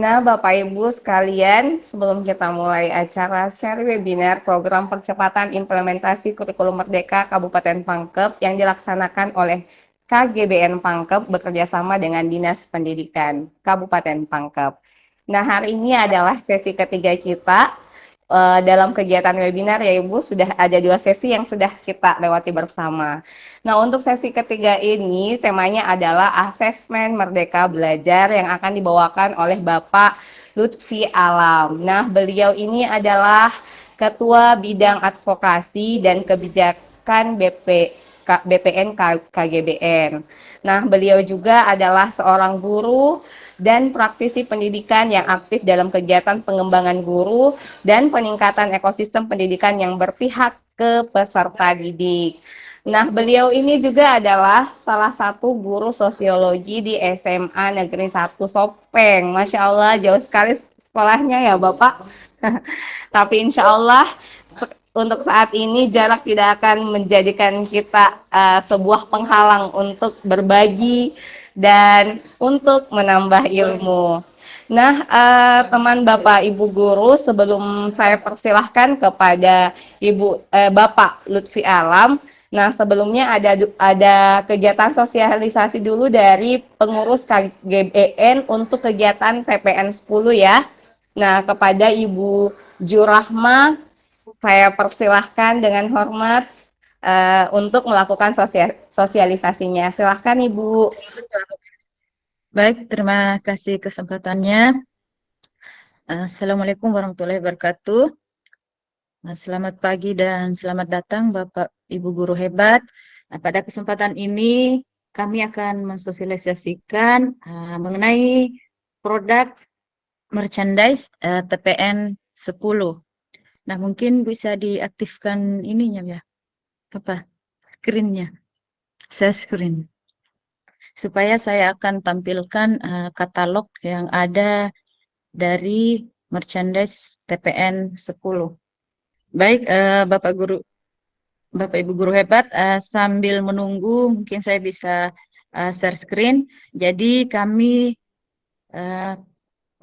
Nah, Bapak Ibu sekalian, sebelum kita mulai acara seri webinar program percepatan implementasi kurikulum Merdeka Kabupaten Pangkep yang dilaksanakan oleh KGBN Pangkep bekerjasama dengan Dinas Pendidikan Kabupaten Pangkep. Nah, hari ini adalah sesi ketiga kita dalam kegiatan webinar ya Ibu, sudah ada 2 sesi yang sudah kita lewati bersama. Nah, untuk sesi ketiga ini temanya adalah asesmen Merdeka Belajar yang akan dibawakan oleh Bapak Lutfi Alam. Nah, beliau ini adalah Ketua Bidang Advokasi dan Kebijakan BPN KGBN. Nah, beliau juga adalah seorang guru dan praktisi pendidikan yang aktif dalam kegiatan pengembangan guru dan peningkatan ekosistem pendidikan yang berpihak ke peserta didik. Nah, beliau ini juga adalah salah satu guru sosiologi di SMA Negeri 1 Sopeng. Masya Allah, jauh sekali sekolahnya ya Bapak. Tapi insya Allah untuk saat ini jarak tidak akan menjadikan kita sebuah penghalang untuk berbagi dan untuk menambah ilmu. Nah, teman Bapak Ibu guru, sebelum saya persilahkan kepada Bapak Lutfi Alam, nah sebelumnya ada kegiatan sosialisasi dulu dari pengurus KGBN untuk kegiatan TPN 10 ya. Nah, kepada Ibu Jurahma, saya persilahkan dengan hormat untuk melakukan sosialisasinya. Silahkan Ibu. Baik, terima kasih kesempatannya. Assalamualaikum warahmatullahi wabarakatuh. Selamat pagi dan selamat datang Bapak Ibu guru hebat. Pada kesempatan ini kami akan mensosialisasikan mengenai produk merchandise TPN 10. Nah, mungkin bisa diaktifkan ininya ya. Screen-nya. Saya screen. Supaya saya akan tampilkan katalog yang ada dari merchandise TPN 10. Baik, Bapak Ibu guru hebat, sambil menunggu mungkin saya bisa share screen. Jadi kami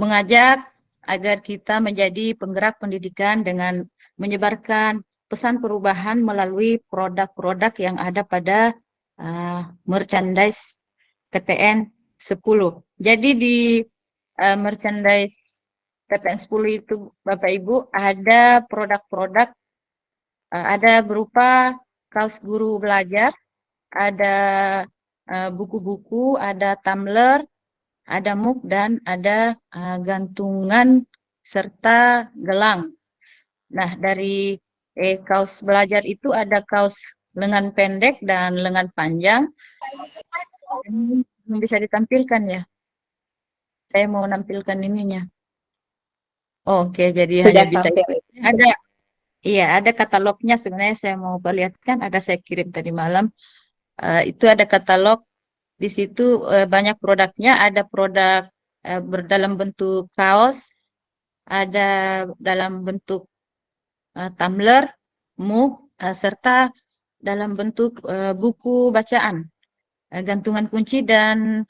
mengajak agar kita menjadi penggerak pendidikan dengan menyebarkan pesan perubahan melalui produk-produk yang ada pada merchandise TPN 10. Jadi di merchandise TPN 10 itu Bapak Ibu ada produk-produk, ada berupa kaos guru belajar, ada buku-buku, ada tumbler, ada mug, dan ada gantungan serta gelang. Nah, dari kaos belajar itu ada kaos lengan pendek dan lengan panjang. Ini bisa ditampilkan ya. Saya mau menampilkan ininya. Oke, jadi hanya Sudah bisa tampil. ada, iya, ada katalognya. Sebenarnya saya mau perlihatkan, ada saya kirim tadi malam. Itu ada katalog. Di situ banyak produknya. Ada produk berdalam bentuk kaos, ada dalam bentuk tumbler, mug, serta dalam bentuk buku bacaan, gantungan kunci, dan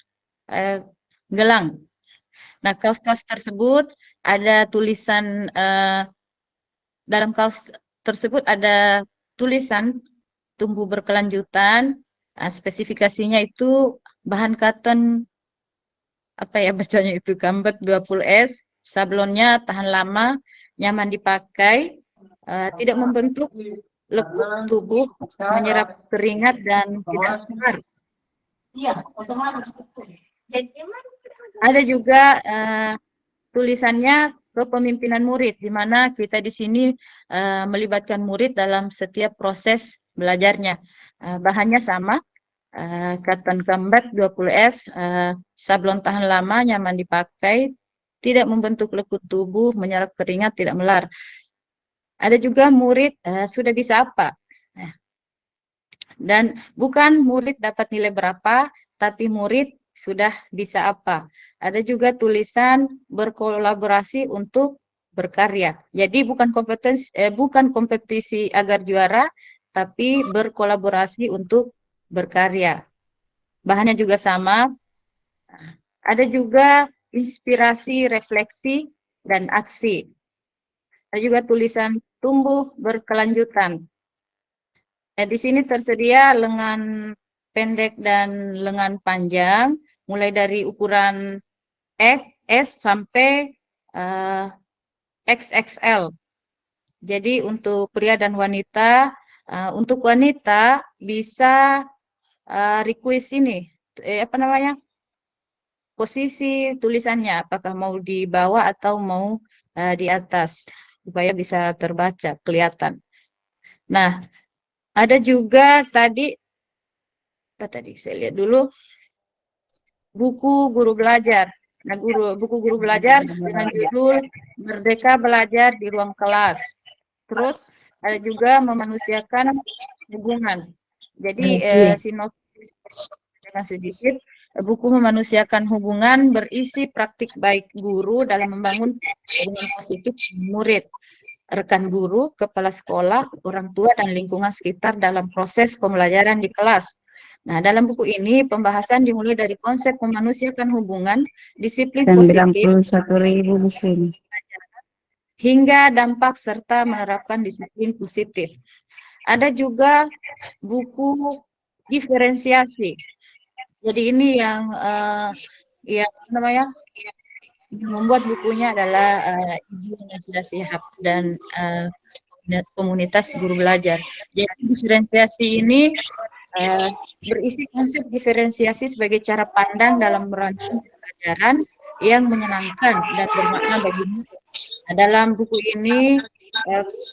gelang. Nah, kaos-kaos tersebut ada tulisan, dalam kaos tersebut ada tulisan tumbuh berkelanjutan. Spesifikasinya itu bahan cotton, apa ya bacanya itu, Gambut 20S, sablonnya tahan lama, nyaman dipakai, tidak membentuk lekuk tubuh, menyerap keringat, dan tidak keluar. Ada juga tulisannya kepemimpinan murid, di mana kita di sini melibatkan murid dalam setiap proses belajarnya. Bahannya sama, cotton Gambut 20S, sablon tahan lama, nyaman dipakai, tidak membentuk lekuk tubuh, menyerap keringat, tidak melar. Ada juga murid sudah bisa apa? Nah, dan bukan murid dapat nilai berapa, tapi murid sudah bisa apa. Ada juga tulisan berkolaborasi untuk berkarya. Jadi bukan kompetisi agar juara, tapi berkolaborasi untuk berkarya. Bahannya juga sama. Ada juga inspirasi, refleksi, dan aksi. Ada juga tulisan tumbuh berkelanjutan. Nah, di sini tersedia lengan pendek dan lengan panjang, mulai dari ukuran S sampai XXL. Jadi untuk pria dan wanita, untuk wanita bisa request ini, apa namanya, posisi tulisannya, apakah mau di bawah atau mau di atas, supaya bisa terbaca, kelihatan. Nah, ada juga tadi, apa tadi, saya lihat dulu, buku guru belajar. Nah, buku guru belajar dengan judul Merdeka Belajar di Ruang Kelas. Terus ada juga memanusiakan hubungan. Jadi sinopsis dengan sedikit, buku memanusiakan hubungan berisi praktik baik guru dalam membangun hubungan positif murid, rekan guru, kepala sekolah, orang tua, dan lingkungan sekitar dalam proses pembelajaran di kelas. Nah, dalam buku ini pembahasan dimulai dari konsep memanusiakan hubungan, disiplin positif, 91.000 buku ini. hingga dampak serta menerapkan disiplin positif. Ada juga buku diferensiasi. Jadi ini yang apa namanya, membuat bukunya adalah Ibu Najla Shihab dan komunitas guru belajar. Jadi diferensiasi ini berisi konsep diferensiasi sebagai cara pandang dalam merancang pembelajaran yang menyenangkan dan bermakna bagi murid. Nah, dalam buku ini,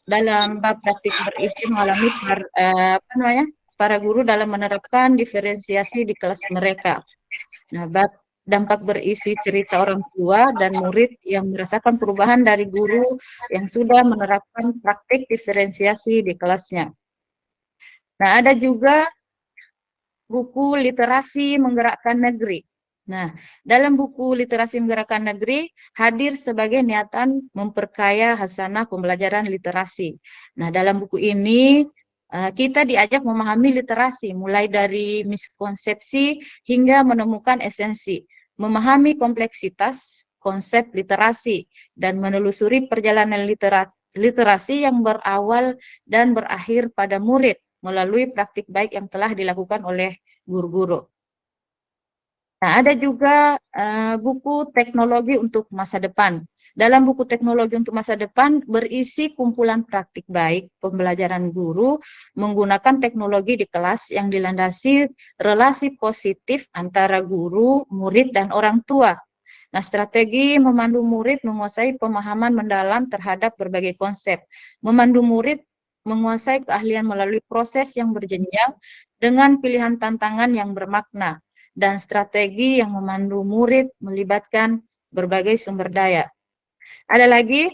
dalam bab praktik berisi mengalami para guru dalam menerapkan diferensiasi di kelas mereka. Nah, bab dampak berisi cerita orang tua dan murid yang merasakan perubahan dari guru yang sudah menerapkan praktik diferensiasi di kelasnya. Nah, ada juga buku literasi menggerakkan negeri. Nah, dalam buku literasi menggerakkan negeri hadir sebagai niatan memperkaya hasanah pembelajaran literasi. Nah, dalam buku ini kita diajak memahami literasi mulai dari miskonsepsi hingga menemukan esensi, memahami kompleksitas konsep literasi dan menelusuri perjalanan literasi yang berawal dan berakhir pada murid melalui praktik baik yang telah dilakukan oleh guru-guru. Nah, ada juga buku teknologi untuk masa depan. Dalam buku teknologi untuk masa depan berisi kumpulan praktik baik pembelajaran guru menggunakan teknologi di kelas yang dilandasi relasi positif antara guru, murid, dan orang tua. Nah, strategi memandu murid menguasai pemahaman mendalam terhadap berbagai konsep. Memandu murid menguasai keahlian melalui proses yang berjenjang dengan pilihan tantangan yang bermakna dan strategi yang memandu murid melibatkan berbagai sumber daya. Ada lagi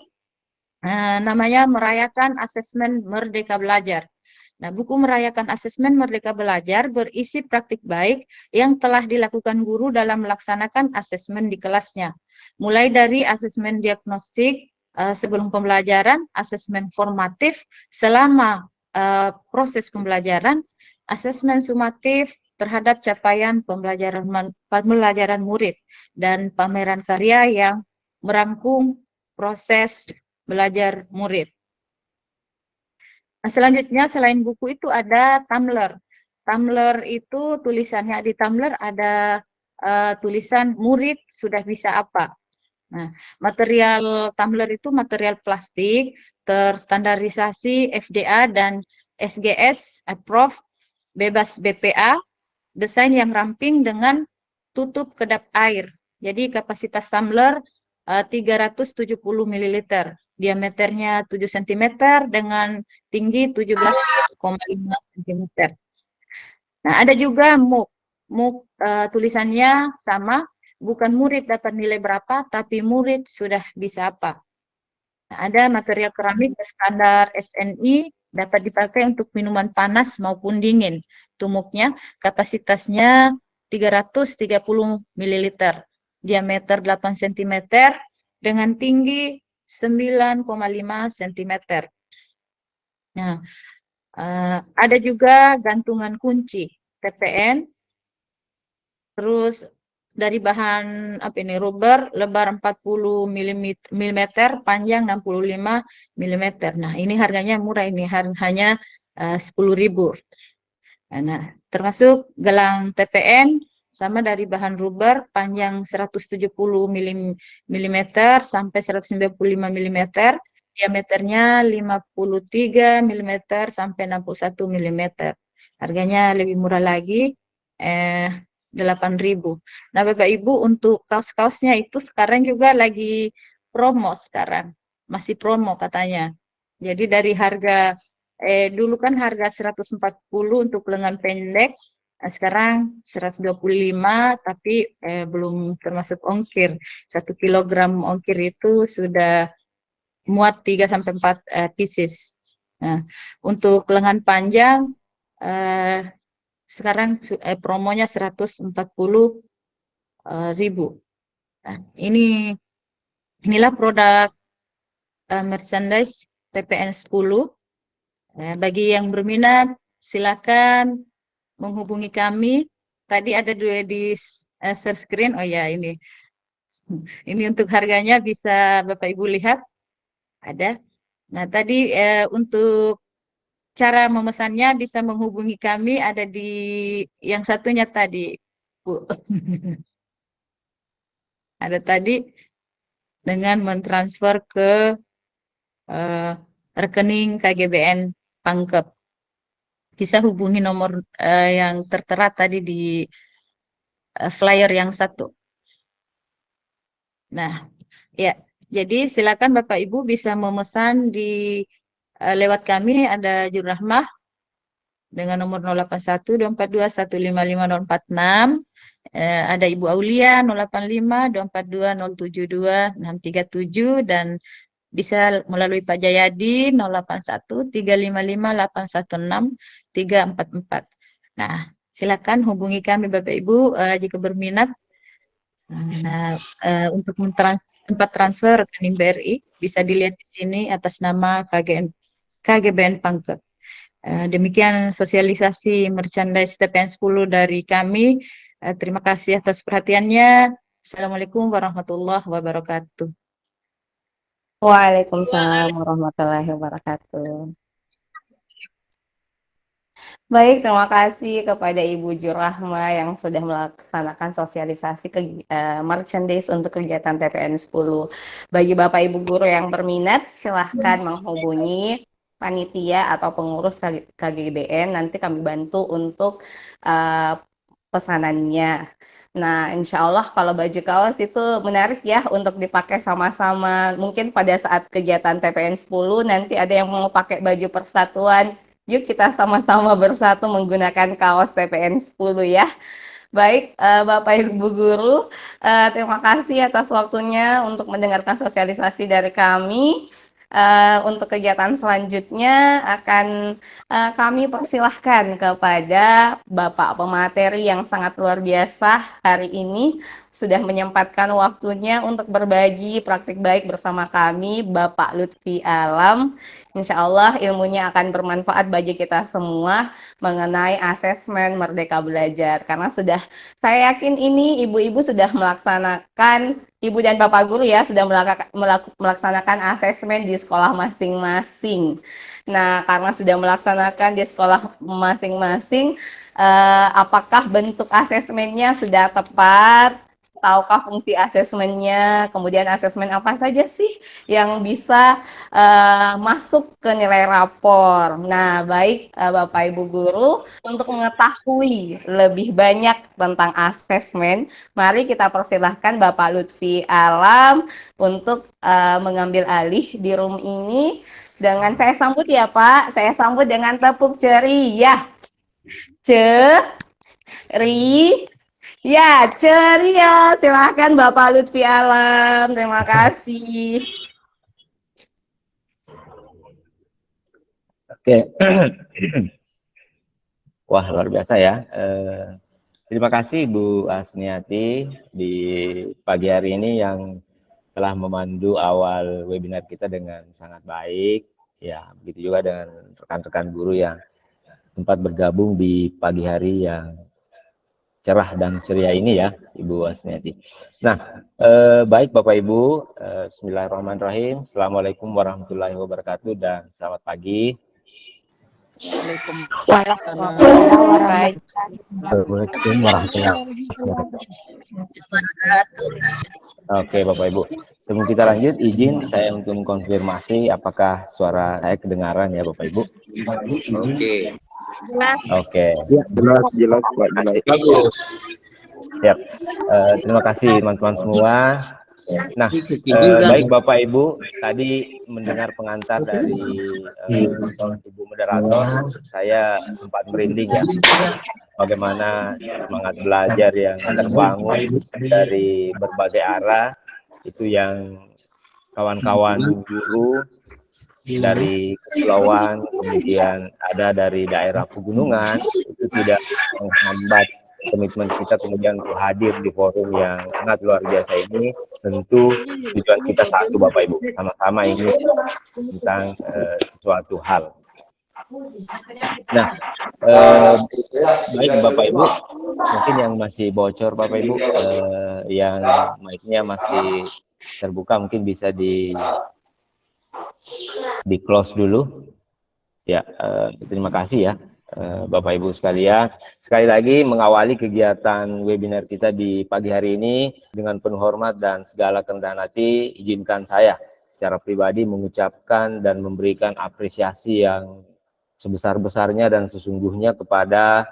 namanya Merayakan Asesmen Merdeka Belajar. Nah, buku Merayakan Asesmen Merdeka Belajar berisi praktik baik yang telah dilakukan guru dalam melaksanakan asesmen di kelasnya. Mulai dari asesmen diagnostik sebelum pembelajaran, asesmen formatif selama proses pembelajaran, asesmen sumatif terhadap capaian pembelajaran murid, dan pameran karya yang merangkum proses belajar murid. Nah, selanjutnya selain buku itu ada Tumblr. Tumblr itu tulisannya di Tumblr ada tulisan murid sudah bisa apa. Nah, material Tumblr itu material plastik terstandarisasi FDA dan SGS approved, bebas BPA, desain yang ramping dengan tutup kedap air. Jadi kapasitas tumbler 370 ml, diameternya 7 cm dengan tinggi 17,5 cm. Nah, ada juga MOOC. MOOC tulisannya sama, bukan murid dapat nilai berapa, tapi murid sudah bisa apa. Nah, ada material keramik standar SNI dapat dipakai untuk minuman panas maupun dingin. Tumuknya kapasitasnya 330 ml, diameter 8 cm dengan tinggi 9,5 cm. Nah, ada juga gantungan kunci TPN, terus dari bahan apa ini rubber lebar 40 mm, panjang 65 mm. Nah, ini harganya murah ini, hanya 10.000. Nah, termasuk gelang TPN sama dari bahan rubber panjang 170 mm sampai 195 mm, diameternya 53 mm sampai 61 mm. Harganya lebih murah lagi, 8.000. Nah, Bapak Ibu, untuk kaos-kaosnya itu sekarang juga lagi promo sekarang. Masih promo katanya. Jadi dari harga dulu kan harga 140 untuk lengan pendek, sekarang 125, tapi belum termasuk ongkir. 1 kilogram ongkir itu sudah muat 3 sampai 4 pieces. Nah, untuk lengan panjang eh, sekarang promonya 140.000. Nah, inilah produk merchandise TPN 10. Bagi yang berminat, silakan menghubungi kami. Tadi ada dua di share screen. Oh ya, ini. Ini untuk harganya bisa Bapak Ibu lihat. Ada. Nah, tadi untuk cara memesannya bisa menghubungi kami, ada di yang satunya tadi, Bu. Ada tadi dengan mentransfer ke eh, rekening KGBN Pangkep. Bisa hubungi nomor yang tertera tadi di flyer yang satu. Nah, ya, jadi silakan Bapak Ibu bisa memesan di lewat kami, ada Jurrahmah dengan nomor 081 242 155 046. Ada Ibu Aulia 085 242 072 637, dan bisa melalui Pak Jayadi 081 355 816 344. Nah, silakan hubungi kami Bapak Ibu jika berminat. Nah, untuk tempat transfer rekening BRI bisa dilihat di sini atas nama KGBN Pangkep. Demikian sosialisasi merchandise TPN 10 dari kami. Terima kasih atas perhatiannya. Assalamualaikum warahmatullahi wabarakatuh. Waalaikumsalam warahmatullahi wabarakatuh. Baik, terima kasih kepada Ibu Jurrahma yang sudah melaksanakan sosialisasi merchandise untuk kegiatan TPN 10. Bagi Bapak Ibu guru yang berminat, silahkan menghubungi panitia atau pengurus KGBN, nanti kami bantu untuk pesanannya. Nah, insya Allah kalau baju kaos itu menarik ya untuk dipakai sama-sama. Mungkin pada saat kegiatan TPN 10 nanti ada yang mau pakai baju persatuan. Yuk kita sama-sama bersatu menggunakan kaos TPN 10 ya. Baik, Bapak Ibu Guru, terima kasih atas waktunya untuk mendengarkan sosialisasi dari kami. Untuk kegiatan selanjutnya akan kami persilahkan kepada Bapak pemateri yang sangat luar biasa hari ini sudah menyempatkan waktunya untuk berbagi praktik baik bersama kami, Bapak Lutfi Alam. Insya Allah ilmunya akan bermanfaat bagi kita semua mengenai asesmen Merdeka Belajar. Karena saya yakin ini ibu-ibu sudah melaksanakan, ibu dan bapak guru ya, sudah melaksanakan asesmen di sekolah masing-masing. Nah, karena sudah melaksanakan di sekolah masing-masing, apakah bentuk asesmennya sudah tepat? Tahukah fungsi asesmennya? Kemudian asesmen apa saja sih yang bisa masuk ke nilai rapor? Nah, baik Bapak Ibu Guru, untuk mengetahui lebih banyak tentang asesmen, mari kita persilahkan Bapak Lutfi Alam untuk mengambil alih di room ini. Dengan saya sambut ya Pak, saya sambut dengan tepuk ceria. Ya, ceria. Silahkan Bapak Lutfi Alam. Terima kasih. Oke. Wah, luar biasa ya. Terima kasih Bu Asniati di pagi hari ini yang telah memandu awal webinar kita dengan sangat baik. Ya, begitu juga dengan rekan-rekan guru yang sempat bergabung di pagi hari yang cerah dan ceria ini ya, Ibu Asniati. Nah, baik Bapak Ibu, Bismillahirrahmanirrahim. Assalamualaikum warahmatullahi wabarakatuh dan selamat pagi. Waalaikumsalam. Baik. Assalamualaikum warahmatullahi wabarakatuh. Oke Bapak Ibu, sebelum kita lanjut, izin saya untuk mengkonfirmasi apakah suara saya kedengaran ya Bapak Ibu. Oke. Oke. Ya, jelas Pak, jelas. Bagus. Siap. Terima kasih teman-teman semua. Nah, baik Bapak Ibu, tadi mendengar pengantar dari Ibu moderator, saya sempat merinding ya, bagaimana semangat belajar yang terbangun dari berbagai arah, itu yang kawan-kawan guru dari kepulauan, kemudian ada dari daerah pegunungan, itu tidak menghambat komitmen kita kemudian untuk hadir di forum yang sangat luar biasa ini. Tentu tujuan kita satu Bapak Ibu, sama-sama ingin tentang sesuatu hal. Nah, baik Bapak Ibu, mungkin yang masih bocor Bapak Ibu, yang mic-nya masih terbuka mungkin bisa di close dulu. Ya, terima kasih ya Bapak Ibu sekalian. Sekali lagi mengawali kegiatan webinar kita di pagi hari ini dengan penuh hormat dan segala kerendahan hati, izinkan saya secara pribadi mengucapkan dan memberikan apresiasi yang sebesar-besarnya dan sesungguhnya kepada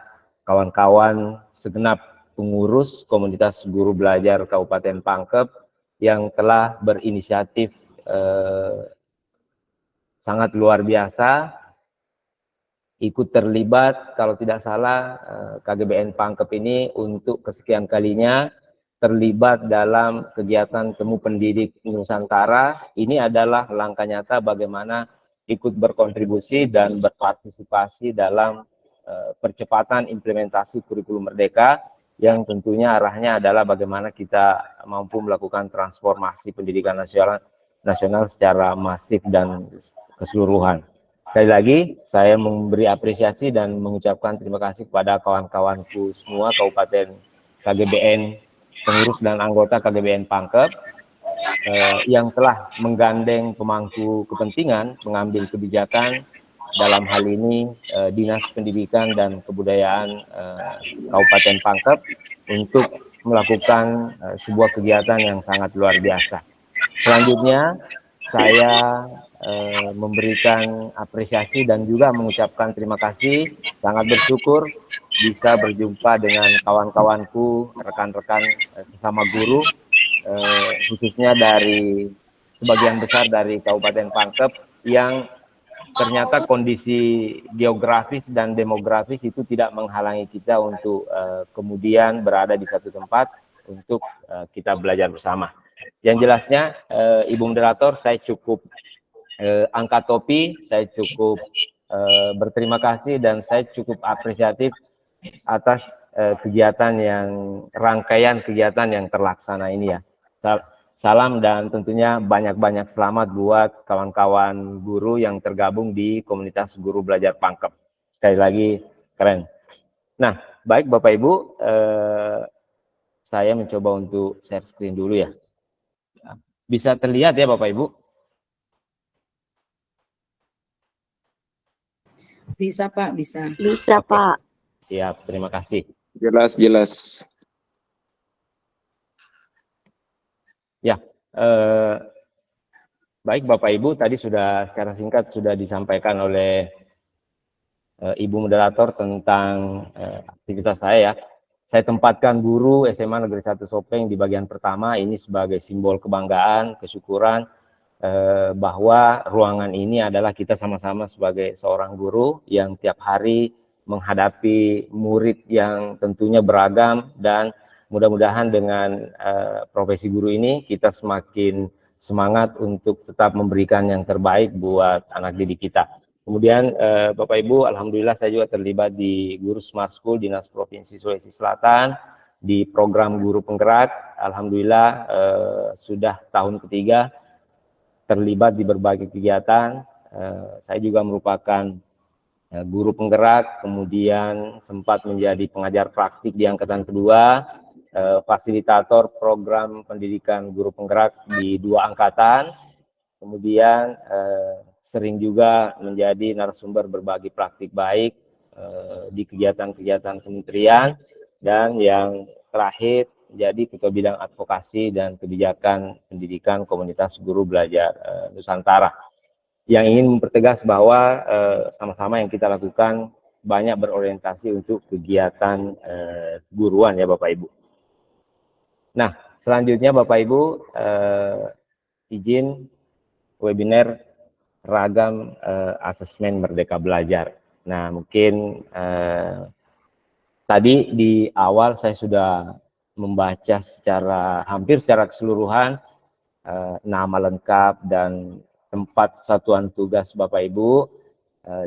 kawan-kawan segenap pengurus komunitas guru belajar Kabupaten Pangkep yang telah berinisiatif sangat luar biasa, ikut terlibat, kalau tidak salah KGBN Pangkep ini untuk kesekian kalinya terlibat dalam kegiatan Temu Pendidik Nusantara. Ini adalah langkah nyata bagaimana ikut berkontribusi dan berpartisipasi dalam percepatan implementasi kurikulum merdeka yang tentunya arahnya adalah bagaimana kita mampu melakukan transformasi pendidikan nasional secara masif dan keseluruhan. Sekali lagi, saya memberi apresiasi dan mengucapkan terima kasih kepada kawan-kawanku semua Kabupaten KGBN, pengurus dan anggota KGBN Pangkep yang telah menggandeng pemangku kepentingan mengambil kebijakan dalam hal ini Dinas Pendidikan dan Kebudayaan Kabupaten Pangkep untuk melakukan sebuah kegiatan yang sangat luar biasa. Selanjutnya, saya memberikan apresiasi dan juga mengucapkan terima kasih, sangat bersyukur bisa berjumpa dengan kawan-kawanku, rekan-rekan sesama guru, khususnya dari sebagian besar dari Kabupaten Pangkep yang ternyata kondisi geografis dan demografis itu tidak menghalangi kita untuk kemudian berada di satu tempat untuk kita belajar bersama. Yang jelasnya, Ibu Moderator, saya cukup angkat topi, saya cukup berterima kasih dan saya cukup apresiatif atas kegiatan yang rangkaian kegiatan yang terlaksana ini ya. Salam dan tentunya banyak-banyak selamat buat kawan-kawan guru yang tergabung di komunitas guru belajar Pangkep. Sekali lagi keren. Nah, baik Bapak Ibu, saya mencoba untuk share screen dulu ya. Bisa terlihat ya Bapak Ibu? Bisa Pak, bisa. Bisa Pak. Siap, terima kasih. Jelas, jelas. Ya, baik Bapak Ibu, tadi sudah secara singkat sudah disampaikan oleh Ibu Moderator tentang aktivitas saya ya. Saya tempatkan guru SMA Negeri 1 Sopeng di bagian pertama ini sebagai simbol kebanggaan, kesyukuran bahwa ruangan ini adalah kita sama-sama sebagai seorang guru yang tiap hari menghadapi murid yang tentunya beragam dan mudah-mudahan dengan profesi guru ini kita semakin semangat untuk tetap memberikan yang terbaik buat anak didik kita. Kemudian Bapak Ibu, alhamdulillah saya juga terlibat di Guru Smart School Dinas Provinsi Sulawesi Selatan di program guru penggerak. Alhamdulillah sudah tahun ketiga terlibat di berbagai kegiatan. Saya juga merupakan guru penggerak, kemudian sempat menjadi pengajar praktik di angkatan kedua, fasilitator program pendidikan guru penggerak di 2 angkatan, kemudian sering juga menjadi narasumber berbagi praktik baik di kegiatan-kegiatan kementerian, dan yang terakhir menjadi Ketua Bidang Advokasi dan Kebijakan Pendidikan Komunitas Guru Belajar Nusantara, yang ingin mempertegas bahwa sama-sama yang kita lakukan banyak berorientasi untuk kegiatan guruan ya Bapak Ibu. Nah, selanjutnya Bapak Ibu, izin webinar ragam asesmen Merdeka Belajar. Nah, mungkin tadi di awal saya sudah membaca hampir secara keseluruhan nama lengkap dan tempat satuan tugas Bapak Ibu.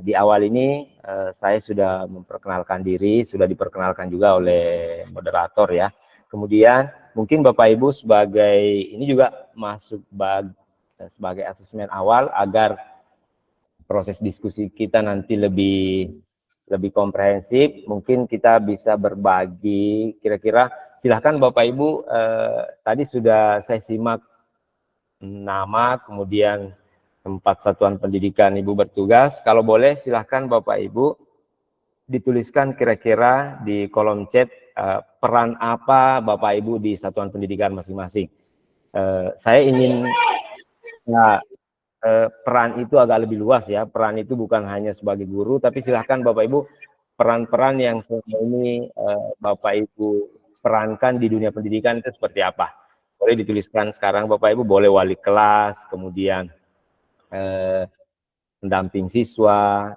Di awal ini saya sudah memperkenalkan diri, sudah diperkenalkan juga oleh moderator ya. Kemudian mungkin Bapak Ibu sebagai ini juga masuk sebagai asesmen awal agar proses diskusi kita nanti lebih komprehensif. Mungkin kita bisa berbagi kira-kira, silahkan Bapak Ibu, tadi sudah saya simak nama, kemudian tempat satuan pendidikan Ibu bertugas. Kalau boleh silahkan Bapak Ibu dituliskan kira-kira di kolom chat peran apa Bapak Ibu di satuan pendidikan masing-masing. Saya ingin peran itu agak lebih luas ya. Peran itu bukan hanya sebagai guru, tapi silahkan Bapak Ibu peran-peran yang selama ini Bapak Ibu perankan di dunia pendidikan itu seperti apa. Boleh dituliskan sekarang Bapak Ibu, boleh wali kelas, kemudian pendamping siswa,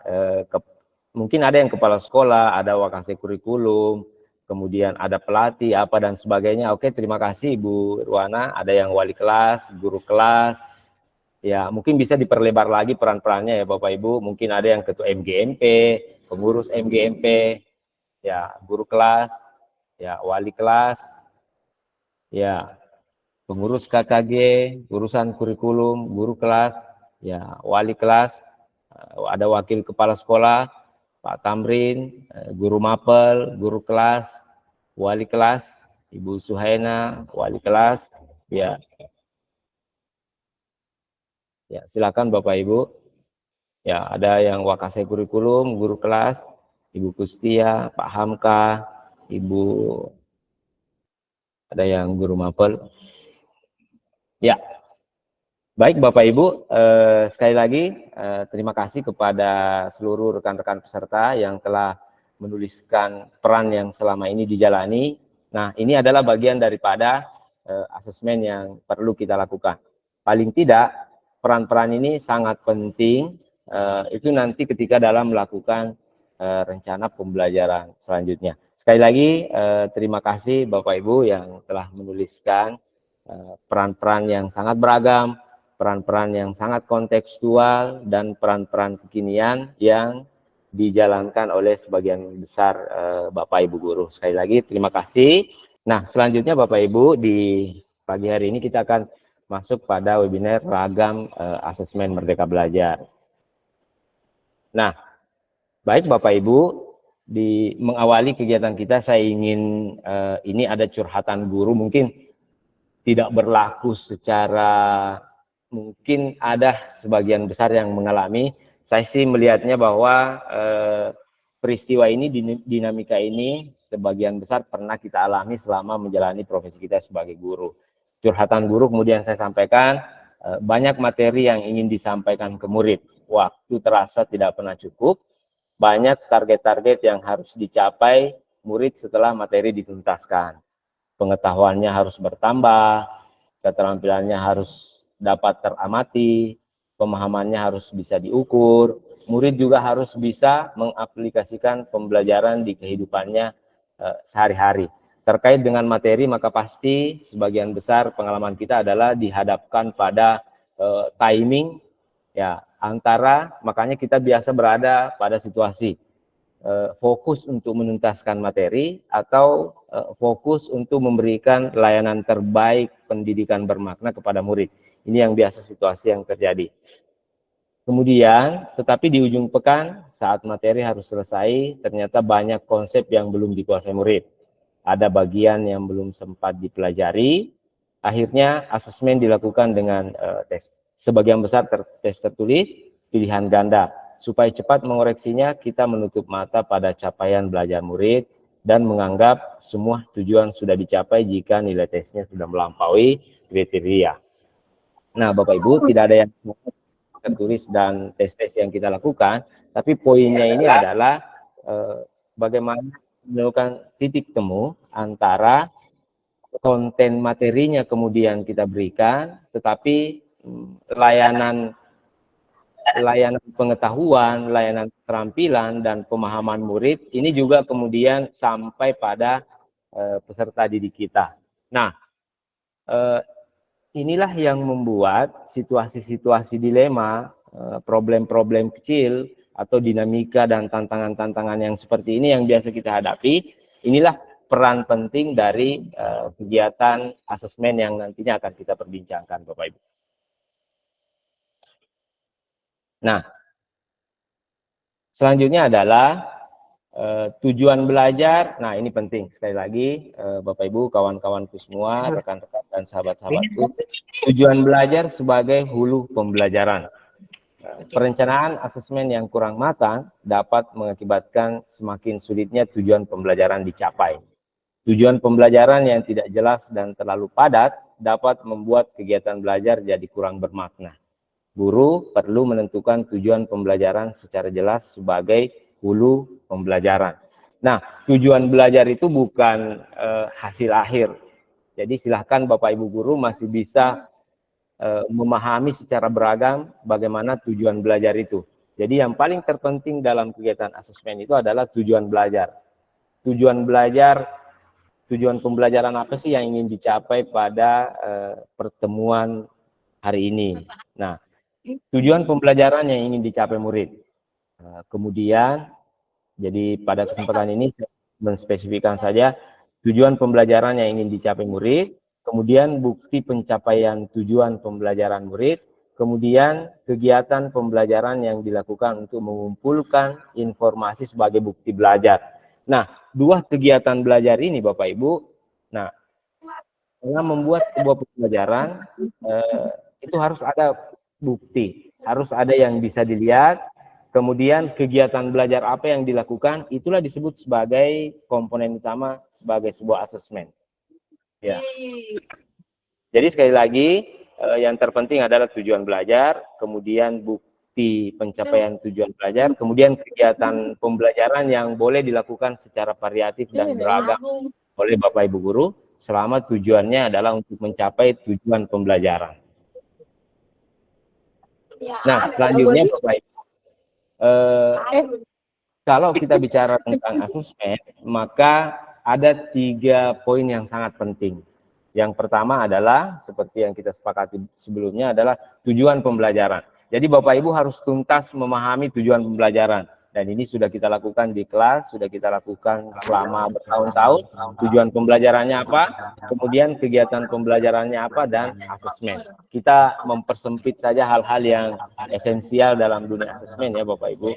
mungkin ada yang kepala sekolah, ada wakase kurikulum, kemudian ada pelatih apa dan sebagainya. Oke, terima kasih Ibu Ruana. Ada yang wali kelas, guru kelas. Ya, mungkin bisa diperlebar lagi peran-perannya ya Bapak Ibu. Mungkin ada yang ketua MGMP, pengurus MGMP, ya guru kelas, ya wali kelas, ya pengurus KKG, urusan kurikulum, guru kelas, ya wali kelas, ada wakil kepala sekolah, Pak Tamrin, guru mapel, guru kelas, wali kelas, Ibu Suhaina, wali kelas, ya. Ya, silakan Bapak Ibu. Ya, ada yang wakase kurikulum, guru kelas, Ibu Kustia, Pak Hamka, Ibu, ada yang guru mapel. Ya, baik Bapak Ibu, sekali lagi terima kasih kepada seluruh rekan-rekan peserta yang telah menuliskan peran yang selama ini dijalani. Nah, ini adalah bagian daripada asesmen yang perlu kita lakukan. Paling tidak, peran-peran ini sangat penting, itu nanti ketika dalam melakukan rencana pembelajaran selanjutnya. Sekali lagi, terima kasih Bapak Ibu yang telah menuliskan peran-peran yang sangat beragam, peran-peran yang sangat kontekstual, dan peran-peran kekinian yang dijalankan oleh sebagian besar Bapak Ibu guru. Sekali lagi, terima kasih. Nah, selanjutnya Bapak Ibu, di pagi hari ini kita akan masuk pada webinar ragam asesmen Merdeka Belajar. Nah, baik Bapak Ibu, di mengawali kegiatan kita saya ingin ini ada curhatan guru, mungkin tidak berlaku secara, mungkin ada sebagian besar yang mengalami. Saya sih melihatnya bahwa peristiwa ini, dinamika ini sebagian besar pernah kita alami selama menjalani profesi kita sebagai guru. Curhatan guru kemudian saya sampaikan, banyak materi yang ingin disampaikan ke murid, waktu terasa tidak pernah cukup, banyak target-target yang harus dicapai murid setelah materi dituntaskan. Pengetahuannya harus bertambah, keterampilannya harus dapat teramati, pemahamannya harus bisa diukur, murid juga harus bisa mengaplikasikan pembelajaran di kehidupannya sehari-hari. Terkait dengan materi, maka pasti sebagian besar pengalaman kita adalah dihadapkan pada timing, ya, antara, makanya kita biasa berada pada situasi fokus untuk menuntaskan materi atau fokus untuk memberikan layanan terbaik pendidikan bermakna kepada murid. Ini yang biasa situasi yang terjadi. Kemudian, tetapi di ujung pekan saat materi harus selesai, ternyata banyak konsep yang belum dikuasai murid. Ada bagian yang belum sempat dipelajari. Akhirnya asesmen dilakukan dengan tes. Sebagian besar tes tertulis, pilihan ganda. Supaya cepat mengoreksinya, kita menutup mata pada capaian belajar murid dan menganggap semua tujuan sudah dicapai jika nilai tesnya sudah melampaui kriteria. Nah, Bapak Ibu, tidak ada yang tertulis dan tes-tes yang kita lakukan, tapi poinnya ini adalah bagaimana menemukan titik temu antara konten materinya kemudian kita berikan, tetapi layanan pengetahuan, layanan keterampilan, dan pemahaman murid ini juga kemudian sampai pada peserta didik kita. Nah, inilah yang membuat situasi-situasi dilema, problem-problem kecil, atau dinamika dan tantangan-tantangan yang seperti ini yang biasa kita hadapi. Inilah peran penting dari kegiatan asesmen yang nantinya akan kita perbincangkan, Bapak Ibu. Nah, selanjutnya adalah tujuan belajar. Nah, ini penting sekali lagi, Bapak Ibu, kawan-kawanku semua, rekan-rekan dan sahabat-sahabatku. Tujuan belajar sebagai hulu pembelajaran. Perencanaan asesmen yang kurang matang dapat mengakibatkan semakin sulitnya tujuan pembelajaran dicapai. Tujuan pembelajaran yang tidak jelas dan terlalu padat dapat membuat kegiatan belajar jadi kurang bermakna. Guru perlu menentukan tujuan pembelajaran secara jelas sebagai hulu pembelajaran. Nah, tujuan belajar itu bukan hasil akhir. Jadi silahkan Bapak Ibu guru masih bisa memahami secara beragam bagaimana tujuan belajar itu. Jadi yang paling terpenting dalam kegiatan asesmen itu adalah tujuan belajar. Tujuan belajar, tujuan pembelajaran apa sih yang ingin dicapai pada pertemuan hari ini. Nah, tujuan pembelajaran yang ingin dicapai murid. Kemudian, jadi pada kesempatan ini saya menspesifikkan saja tujuan pembelajaran yang ingin dicapai murid, kemudian bukti pencapaian tujuan pembelajaran murid, kemudian kegiatan pembelajaran yang dilakukan untuk mengumpulkan informasi sebagai bukti belajar. Nah, dua kegiatan belajar ini Bapak Ibu, nah, dalam membuat sebuah pembelajaran itu harus ada bukti, harus ada yang bisa dilihat, kemudian kegiatan belajar apa yang dilakukan, itulah disebut sebagai komponen utama sebagai sebuah asesmen. Ya. Jadi sekali lagi, yang terpenting adalah tujuan belajar, kemudian bukti pencapaian tujuan belajar, kemudian kegiatan pembelajaran yang boleh dilakukan secara variatif dan beragam oleh Bapak Ibu guru, selama tujuannya adalah untuk mencapai tujuan pembelajaran. Nah, selanjutnya Bapak Ibu, kalau kita bicara tentang asesmen, maka ada 3 poin yang sangat penting. Yang pertama adalah, seperti yang kita sepakati sebelumnya, adalah tujuan pembelajaran. Jadi Bapak Ibu harus tuntas memahami tujuan pembelajaran. Dan ini sudah kita lakukan di kelas, sudah kita lakukan selama bertahun-tahun. Tujuan pembelajarannya apa, kemudian kegiatan pembelajarannya apa, dan asesmen. Kita mempersempit saja hal-hal yang esensial dalam dunia asesmen ya Bapak Ibu.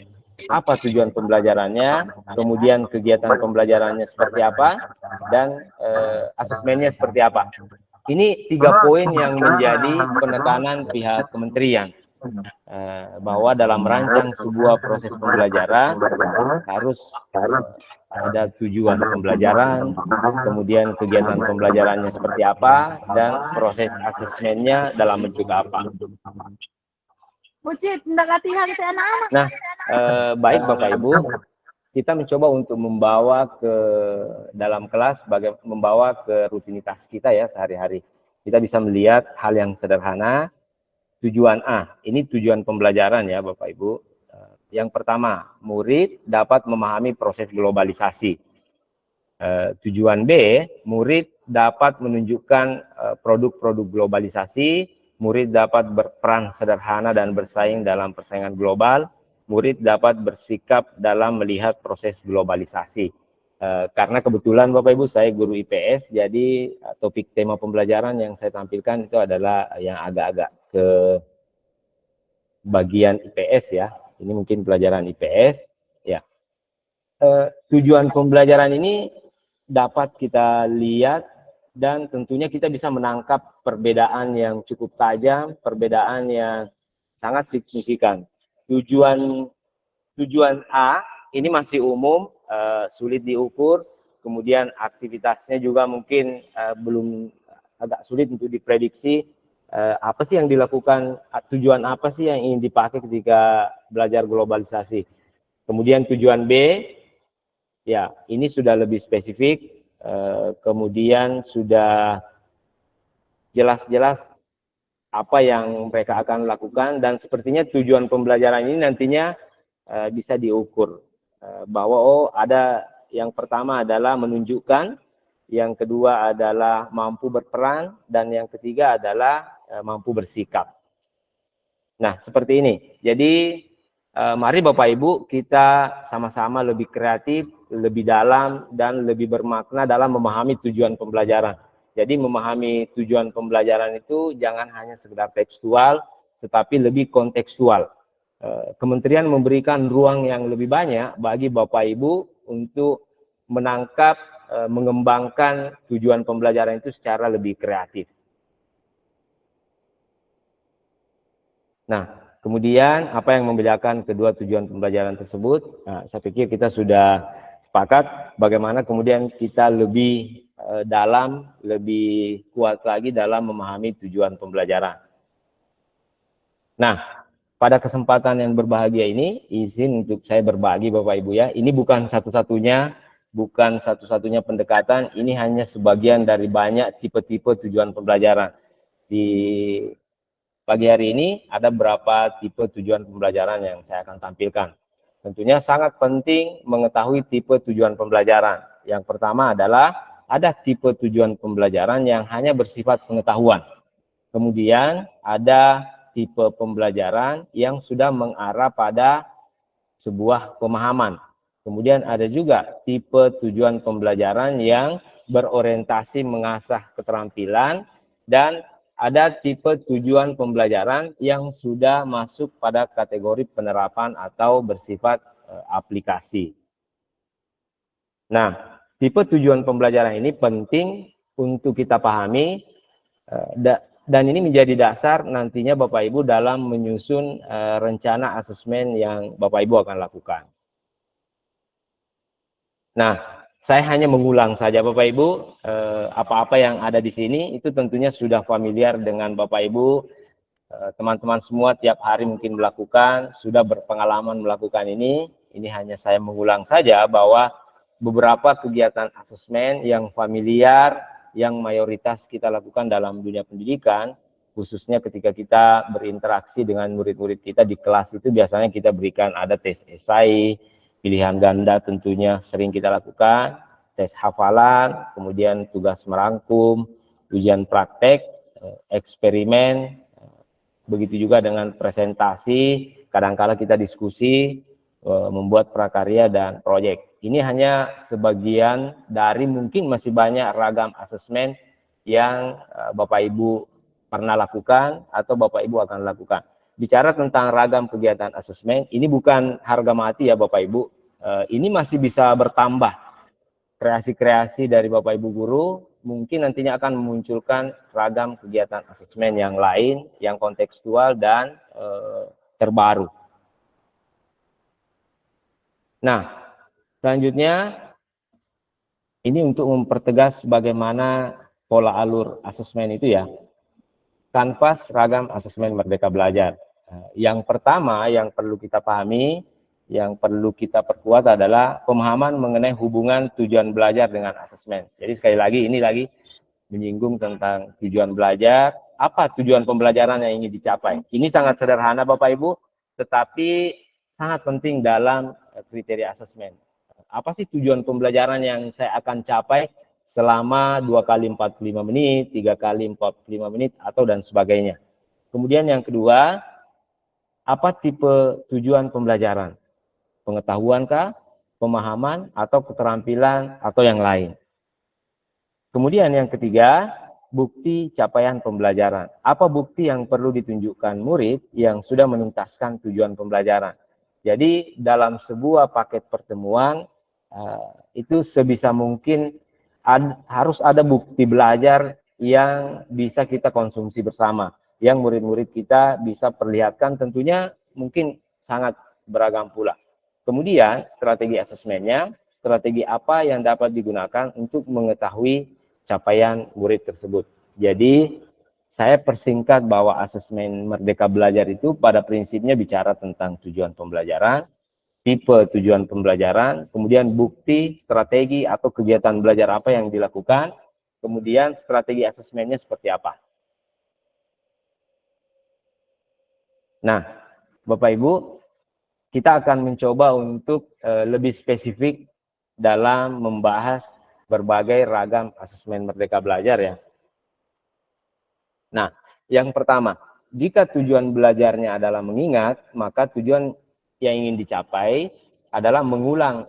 Apa tujuan pembelajarannya, kemudian kegiatan pembelajarannya seperti apa, dan asesmennya seperti apa. Ini 3 poin yang menjadi penekanan pihak kementerian. Bahwa dalam merancang sebuah proses pembelajaran harus ada tujuan pembelajaran, kemudian kegiatan pembelajarannya seperti apa, dan proses asesmennya dalam bentuk apa. Nah, baik Bapak Ibu, kita mencoba untuk membawa ke dalam kelas, membawa ke rutinitas kita ya sehari-hari. Kita bisa melihat hal yang sederhana. Tujuan A, ini tujuan pembelajaran ya Bapak Ibu. Yang pertama, murid dapat memahami proses globalisasi. Tujuan B, murid dapat menunjukkan produk-produk globalisasi, murid dapat berperan sederhana dan bersaing dalam persaingan global, murid dapat bersikap dalam melihat proses globalisasi. Karena kebetulan Bapak Ibu saya guru IPS, jadi topik tema pembelajaran yang saya tampilkan itu adalah yang agak-agak ke bagian IPS ya. Ini mungkin pelajaran IPS ya. Tujuan pembelajaran ini dapat kita lihat dan tentunya kita bisa menangkap perbedaan yang cukup tajam, perbedaan yang sangat signifikan. Tujuan A ini masih umum, sulit diukur, kemudian aktivitasnya juga mungkin belum, agak sulit untuk diprediksi. Apa sih yang dilakukan, tujuan apa sih yang ingin dipakai ketika belajar globalisasi. Kemudian tujuan B, ya ini sudah lebih spesifik, kemudian sudah jelas-jelas apa yang mereka akan lakukan, dan sepertinya tujuan pembelajaran ini nantinya bisa diukur, bahwa oh ada yang pertama adalah menunjukkan, yang kedua adalah mampu berperan, dan yang ketiga adalah mampu bersikap. Nah, seperti ini. Jadi, mari Bapak Ibu kita sama-sama lebih kreatif, lebih dalam, dan lebih bermakna dalam memahami tujuan pembelajaran. Jadi, memahami tujuan pembelajaran itu jangan hanya sekedar tekstual, tetapi lebih kontekstual. Kementerian memberikan ruang yang lebih banyak bagi Bapak Ibu untuk menangkap, mengembangkan tujuan pembelajaran itu secara lebih kreatif. Nah, kemudian apa yang membedakan kedua tujuan pembelajaran tersebut? Nah, saya pikir kita sudah sepakat bagaimana kemudian kita lebih dalam, lebih kuat lagi dalam memahami tujuan pembelajaran. Nah, pada kesempatan yang berbahagia ini, izin untuk saya berbagi Bapak Ibu ya, ini bukan satu-satunya pendekatan, ini hanya sebagian dari banyak tipe-tipe tujuan pembelajaran. Di pagi hari ini ada beberapa tipe tujuan pembelajaran yang saya akan tampilkan. Tentunya sangat penting mengetahui tipe tujuan pembelajaran. Yang pertama adalah ada tipe tujuan pembelajaran yang hanya bersifat pengetahuan. Kemudian ada tipe pembelajaran yang sudah mengarah pada sebuah pemahaman. Kemudian ada juga tipe tujuan pembelajaran yang berorientasi mengasah keterampilan, dan ada tipe tujuan pembelajaran yang sudah masuk pada kategori penerapan atau bersifat aplikasi. Nah, tipe tujuan pembelajaran ini penting untuk kita pahami, dan ini menjadi dasar nantinya Bapak Ibu dalam menyusun rencana asesmen yang Bapak Ibu akan lakukan. Nah, saya hanya mengulang saja Bapak Ibu, apa-apa yang ada di sini itu tentunya sudah familiar dengan Bapak Ibu, teman-teman semua tiap hari mungkin melakukan, sudah berpengalaman melakukan ini hanya saya mengulang saja bahwa beberapa kegiatan asesmen yang familiar, yang mayoritas kita lakukan dalam dunia pendidikan, khususnya ketika kita berinteraksi dengan murid-murid kita di kelas itu biasanya kita berikan ada tes esai, pilihan ganda tentunya sering kita lakukan, tes hafalan, kemudian tugas merangkum, ujian praktek, eksperimen, begitu juga dengan presentasi, kadang-kala kita diskusi, membuat prakarya dan proyek. Ini hanya sebagian dari mungkin masih banyak ragam asesmen yang Bapak Ibu pernah lakukan atau Bapak Ibu akan lakukan. Bicara tentang ragam kegiatan asesmen, ini bukan harga mati ya Bapak Ibu, ini masih bisa bertambah. Kreasi-kreasi dari Bapak Ibu guru mungkin nantinya akan memunculkan ragam kegiatan asesmen yang lain, yang kontekstual dan terbaru. Nah, selanjutnya ini untuk mempertegas bagaimana pola alur asesmen itu ya. Kanvas ragam asesmen Merdeka Belajar. Yang pertama yang perlu kita pahami, yang perlu kita perkuat adalah pemahaman mengenai hubungan tujuan belajar dengan asesmen. Jadi sekali lagi, ini lagi menyinggung tentang tujuan belajar, apa tujuan pembelajaran yang ingin dicapai. Ini sangat sederhana Bapak Ibu, tetapi sangat penting dalam kriteria asesmen. Apa sih tujuan pembelajaran yang saya akan capai selama 2 kali 45 menit, 3 kali 45 menit, atau dan sebagainya. Kemudian yang kedua, apa tipe tujuan pembelajaran? Pengetahuankah, pemahaman, atau keterampilan, atau yang lain? Kemudian yang ketiga, bukti capaian pembelajaran. Apa bukti yang perlu ditunjukkan murid yang sudah menuntaskan tujuan pembelajaran? Jadi dalam sebuah paket pertemuan itu sebisa mungkin harus ada bukti belajar yang bisa kita konsumsi bersama, yang murid-murid kita bisa perlihatkan, tentunya mungkin sangat beragam pula. Kemudian strategi asesmennya, strategi apa yang dapat digunakan untuk mengetahui capaian murid tersebut. Jadi saya persingkat bahwa asesmen Merdeka Belajar itu pada prinsipnya bicara tentang tujuan pembelajaran, tipe tujuan pembelajaran, kemudian bukti, strategi atau kegiatan belajar apa yang dilakukan, kemudian strategi asesmennya seperti apa. Nah, Bapak Ibu, kita akan mencoba untuk lebih spesifik dalam membahas berbagai ragam asesmen Merdeka Belajar ya. Nah, yang pertama, jika tujuan belajarnya adalah mengingat, maka tujuan yang ingin dicapai adalah mengulang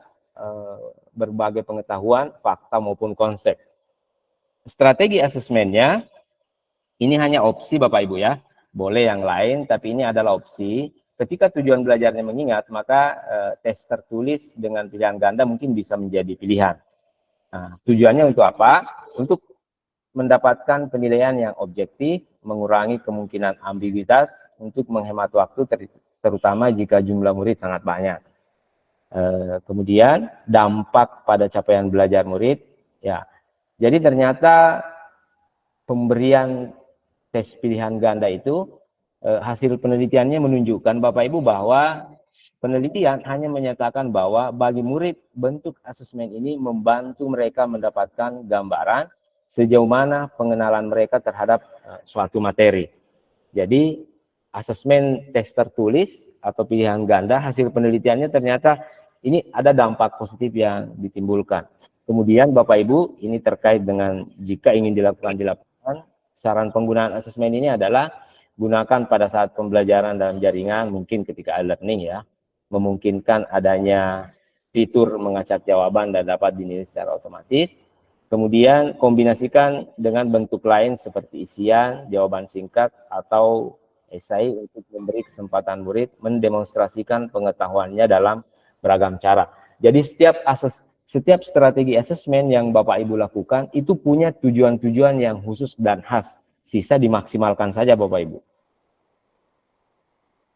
berbagai pengetahuan, fakta maupun konsep. Strategi asesmennya, ini hanya opsi Bapak Ibu ya, boleh yang lain, tapi ini adalah opsi. Ketika tujuan belajarnya mengingat, maka tes tertulis dengan pilihan ganda mungkin bisa menjadi pilihan. Nah, tujuannya untuk apa? Untuk mendapatkan penilaian yang objektif, mengurangi kemungkinan ambiguitas, untuk menghemat waktu, terutama jika jumlah murid sangat banyak. Kemudian dampak pada capaian belajar murid, ya. Jadi ternyata pemberian tes pilihan ganda itu hasil penelitiannya menunjukkan Bapak Ibu bahwa penelitian hanya menyatakan bahwa bagi murid bentuk asesmen ini membantu mereka mendapatkan gambaran sejauh mana pengenalan mereka terhadap suatu materi. Jadi asesmen tes tertulis atau pilihan ganda, hasil penelitiannya ternyata ini ada dampak positif yang ditimbulkan. Kemudian Bapak Ibu, ini terkait dengan jika ingin dilakukan di lapangan, saran penggunaan asesmen ini adalah gunakan pada saat pembelajaran dalam jaringan, mungkin ketika e-learning ya, memungkinkan adanya fitur mengacak jawaban dan dapat dinilai secara otomatis. Kemudian kombinasikan dengan bentuk lain seperti isian, jawaban singkat, atau esai untuk memberi kesempatan murid mendemonstrasikan pengetahuannya dalam beragam cara. Jadi setiap strategi asesmen yang Bapak Ibu lakukan itu punya tujuan-tujuan yang khusus dan khas. Sisa dimaksimalkan saja Bapak Ibu.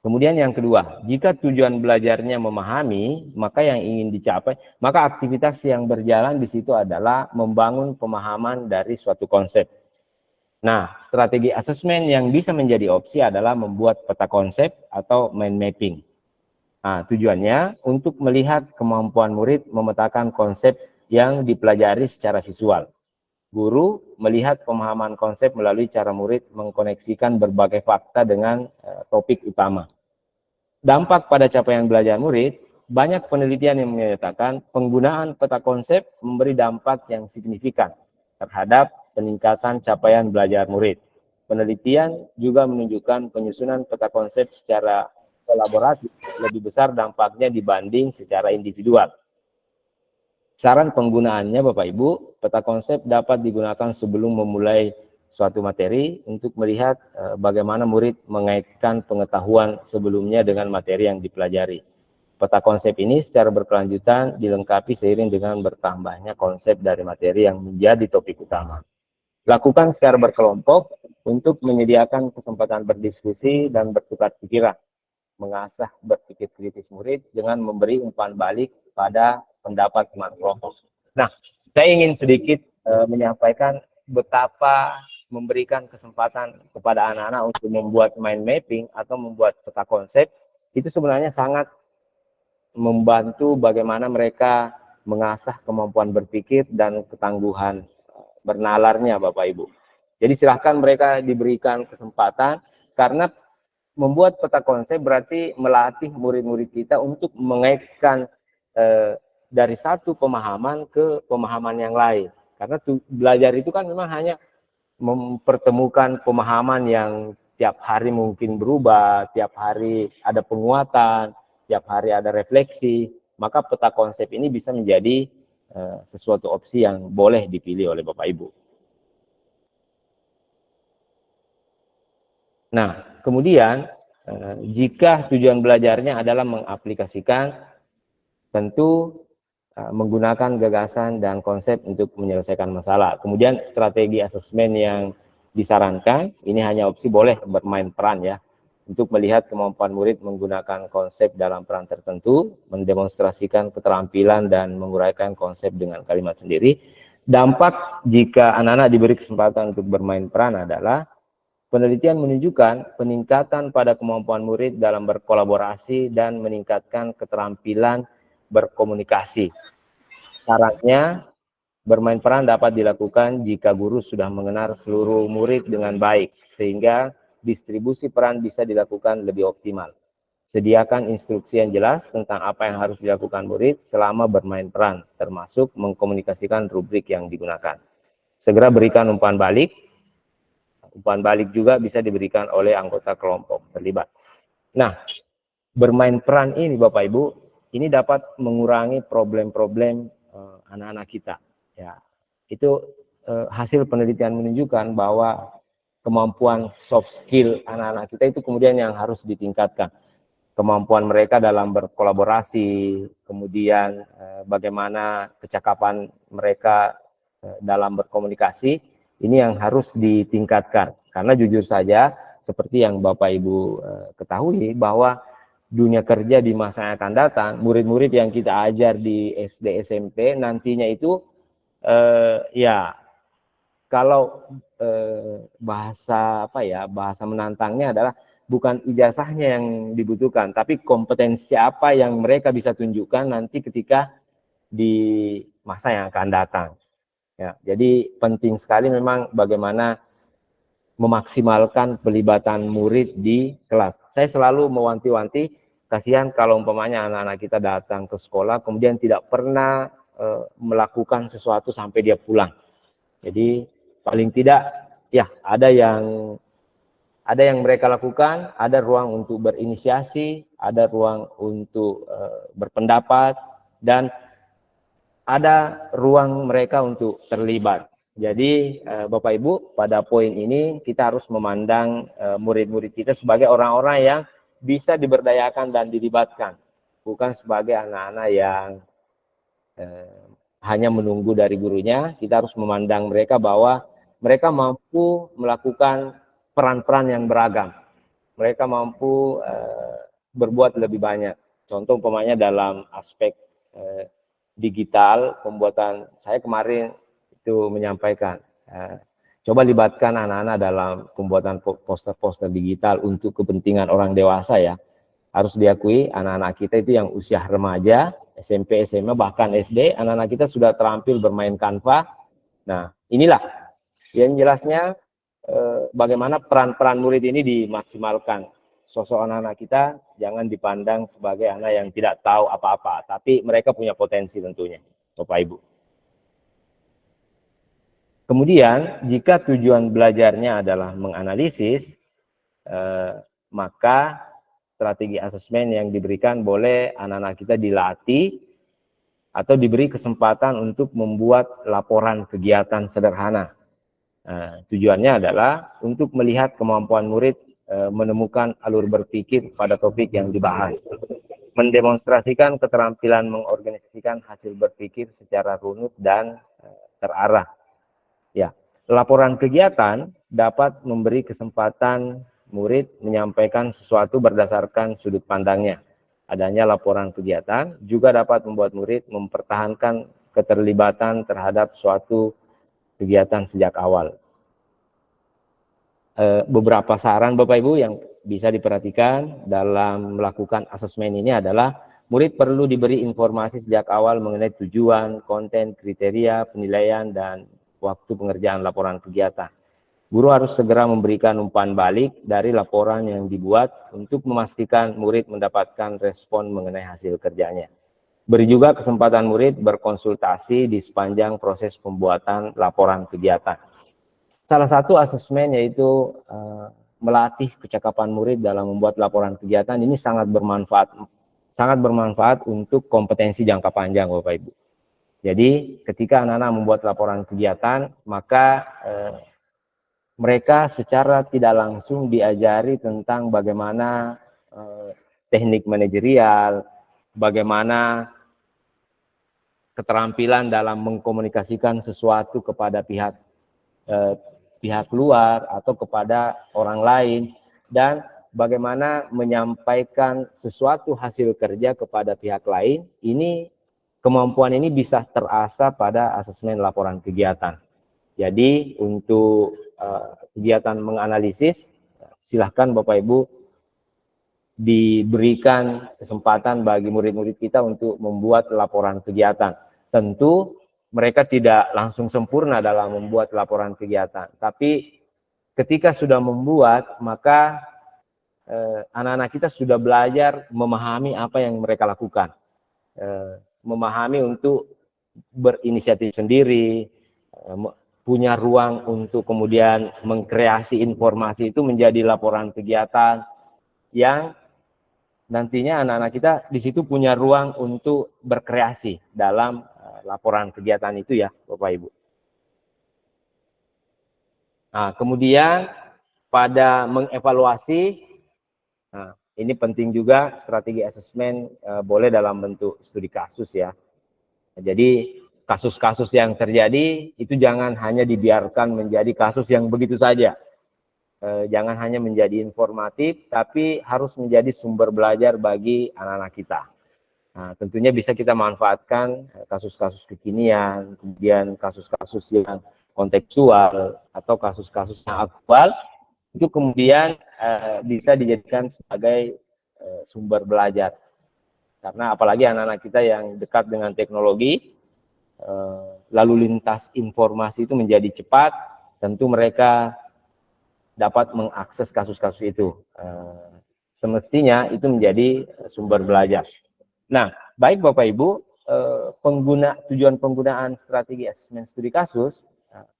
Kemudian yang kedua, jika tujuan belajarnya memahami, maka yang ingin dicapai, maka aktivitas yang berjalan di situ adalah membangun pemahaman dari suatu konsep. Nah, strategi asesmen yang bisa menjadi opsi adalah membuat peta konsep atau mind mapping. Nah, tujuannya untuk melihat kemampuan murid memetakan konsep yang dipelajari secara visual. Guru melihat pemahaman konsep melalui cara murid mengkoneksikan berbagai fakta dengan topik utama. Dampak pada capaian belajar murid, banyak penelitian yang menyatakan penggunaan peta konsep memberi dampak yang signifikan terhadap peningkatan capaian belajar murid. Penelitian juga menunjukkan penyusunan peta konsep secara kolaboratif lebih besar dampaknya dibanding secara individual. Saran penggunaannya Bapak Ibu, peta konsep dapat digunakan sebelum memulai suatu materi untuk melihat bagaimana murid mengaitkan pengetahuan sebelumnya dengan materi yang dipelajari. Peta konsep ini secara berkelanjutan dilengkapi seiring dengan bertambahnya konsep dari materi yang menjadi topik utama. Lakukan secara berkelompok untuk menyediakan kesempatan berdiskusi dan bertukar pikiran. Mengasah berpikir kritis murid dengan memberi umpan balik pada pendapat teman kelompok. Nah, saya ingin sedikit menyampaikan betapa memberikan kesempatan kepada anak-anak untuk membuat mind mapping atau membuat peta konsep itu sebenarnya sangat membantu bagaimana mereka mengasah kemampuan berpikir dan ketangguhan bernalarnya Bapak Ibu. Jadi silahkan mereka diberikan kesempatan, karena membuat peta konsep berarti melatih murid-murid kita untuk mengaitkan dari satu pemahaman ke pemahaman yang lain. Karena belajar itu kan memang hanya mempertemukan pemahaman yang tiap hari mungkin berubah, tiap hari ada penguatan, tiap hari ada refleksi, maka peta konsep ini bisa menjadi sesuatu opsi yang boleh dipilih oleh Bapak Ibu. Nah, kemudian jika tujuan belajarnya adalah mengaplikasikan, tentu menggunakan gagasan dan konsep untuk menyelesaikan masalah. Kemudian strategi asesmen yang disarankan, ini hanya opsi, boleh bermain peran ya, untuk melihat kemampuan murid menggunakan konsep dalam peran tertentu, mendemonstrasikan keterampilan dan menguraikan konsep dengan kalimat sendiri. Dampak jika anak-anak diberi kesempatan untuk bermain peran adalah penelitian menunjukkan peningkatan pada kemampuan murid dalam berkolaborasi dan meningkatkan keterampilan berkomunikasi. Syaratnya, bermain peran dapat dilakukan jika guru sudah mengenal seluruh murid dengan baik, sehingga distribusi peran bisa dilakukan lebih optimal. Sediakan instruksi yang jelas tentang apa yang harus dilakukan murid selama bermain peran, termasuk mengkomunikasikan rubrik yang digunakan. Segera berikan umpan balik. Umpan balik juga bisa diberikan oleh anggota kelompok terlibat. Nah, bermain peran ini Bapak Ibu, ini dapat mengurangi problem-problem anak-anak kita. Ya, itu hasil penelitian menunjukkan bahwa kemampuan soft skill anak-anak kita itu kemudian yang harus ditingkatkan. Kemampuan mereka dalam berkolaborasi, kemudian bagaimana kecakapan mereka dalam berkomunikasi, ini yang harus ditingkatkan. Karena jujur saja, seperti yang Bapak Ibu ketahui, bahwa dunia kerja di masa yang akan datang, murid-murid yang kita ajar di SD SMP nantinya itu ya kalau bahasa menantangnya adalah bukan ijazahnya yang dibutuhkan, tapi kompetensi apa yang mereka bisa tunjukkan nanti ketika di masa yang akan datang. Ya, jadi penting sekali memang bagaimana memaksimalkan pelibatan murid di kelas. Saya selalu mewanti-wanti, kasihan kalau umpamanya anak-anak kita datang ke sekolah kemudian tidak pernah melakukan sesuatu sampai dia pulang. Jadi paling tidak ya ada yang mereka lakukan, ada ruang untuk berinisiasi, ada ruang untuk berpendapat, dan ada ruang mereka untuk terlibat. Jadi Bapak Ibu, pada poin ini kita harus memandang murid-murid kita sebagai orang-orang yang bisa diberdayakan dan dilibatkan, bukan sebagai anak-anak yang hanya menunggu dari gurunya. Kita harus memandang mereka bahwa mereka mampu melakukan peran-peran yang beragam. Mereka mampu berbuat lebih banyak. Contoh umpamanya dalam aspek digital, pembuatan, saya kemarin itu menyampaikan, coba libatkan anak-anak dalam pembuatan poster-poster digital untuk kepentingan orang dewasa ya. Harus diakui anak-anak kita itu yang usia remaja, SMP, SMA, bahkan SD, anak-anak kita sudah terampil bermain Canva. Nah, inilah yang jelasnya bagaimana peran-peran murid ini dimaksimalkan. Sosok anak-anak kita jangan dipandang sebagai anak yang tidak tahu apa-apa, tapi mereka punya potensi tentunya, Bapak Ibu. Kemudian, jika tujuan belajarnya adalah menganalisis, maka strategi asesmen yang diberikan boleh anak-anak kita dilatih atau diberi kesempatan untuk membuat laporan kegiatan sederhana. Tujuannya adalah untuk melihat kemampuan murid menemukan alur berpikir pada topik yang dibahas, mendemonstrasikan keterampilan mengorganisasikan hasil berpikir secara runut dan terarah. Ya, laporan kegiatan dapat memberi kesempatan murid menyampaikan sesuatu berdasarkan sudut pandangnya. Adanya laporan kegiatan juga dapat membuat murid mempertahankan keterlibatan terhadap suatu kegiatan sejak awal. Beberapa saran Bapak Ibu yang bisa diperhatikan dalam melakukan asesmen ini adalah murid perlu diberi informasi sejak awal mengenai tujuan, konten, kriteria, penilaian, dan waktu pengerjaan laporan kegiatan. Guru harus segera memberikan umpan balik dari laporan yang dibuat untuk memastikan murid mendapatkan respon mengenai hasil kerjanya. Beri juga kesempatan murid berkonsultasi di sepanjang proses pembuatan laporan kegiatan. Salah satu asesmen yaitu melatih kecakapan murid dalam membuat laporan kegiatan. Ini sangat bermanfaat untuk kompetensi jangka panjang Bapak Ibu. Jadi ketika anak-anak membuat laporan kegiatan, maka mereka secara tidak langsung diajari tentang bagaimana teknik manajerial, bagaimana keterampilan dalam mengkomunikasikan sesuatu kepada pihak luar atau kepada orang lain, dan bagaimana menyampaikan sesuatu hasil kerja kepada pihak lain. Kemampuan ini bisa terasa pada asesmen laporan kegiatan. Jadi untuk kegiatan menganalisis, silahkan Bapak Ibu diberikan kesempatan bagi murid-murid kita untuk membuat laporan kegiatan. Tentu mereka tidak langsung sempurna dalam membuat laporan kegiatan, tapi ketika sudah membuat, maka anak-anak kita sudah belajar memahami apa yang mereka lakukan, memahami untuk berinisiatif sendiri, punya ruang untuk kemudian mengkreasi informasi itu menjadi laporan kegiatan yang nantinya anak-anak kita di situ punya ruang untuk berkreasi dalam laporan kegiatan itu ya Bapak Ibu. Nah, kemudian pada mengevaluasi, nah, ini penting juga strategi asesmen boleh dalam bentuk studi kasus ya. Jadi kasus-kasus yang terjadi itu jangan hanya dibiarkan menjadi kasus yang begitu saja. Jangan hanya menjadi informatif, tapi harus menjadi sumber belajar bagi anak-anak kita. Nah, tentunya bisa kita manfaatkan kasus-kasus kekinian, kemudian kasus-kasus yang kontekstual atau kasus-kasus yang aktual, itu kemudian bisa dijadikan sebagai sumber belajar. Karena apalagi anak-anak kita yang dekat dengan teknologi, lalu lintas informasi itu menjadi cepat, tentu mereka dapat mengakses kasus-kasus itu. Semestinya itu menjadi sumber belajar. Nah, baik Bapak Ibu, tujuan penggunaan strategi asesmen studi kasus,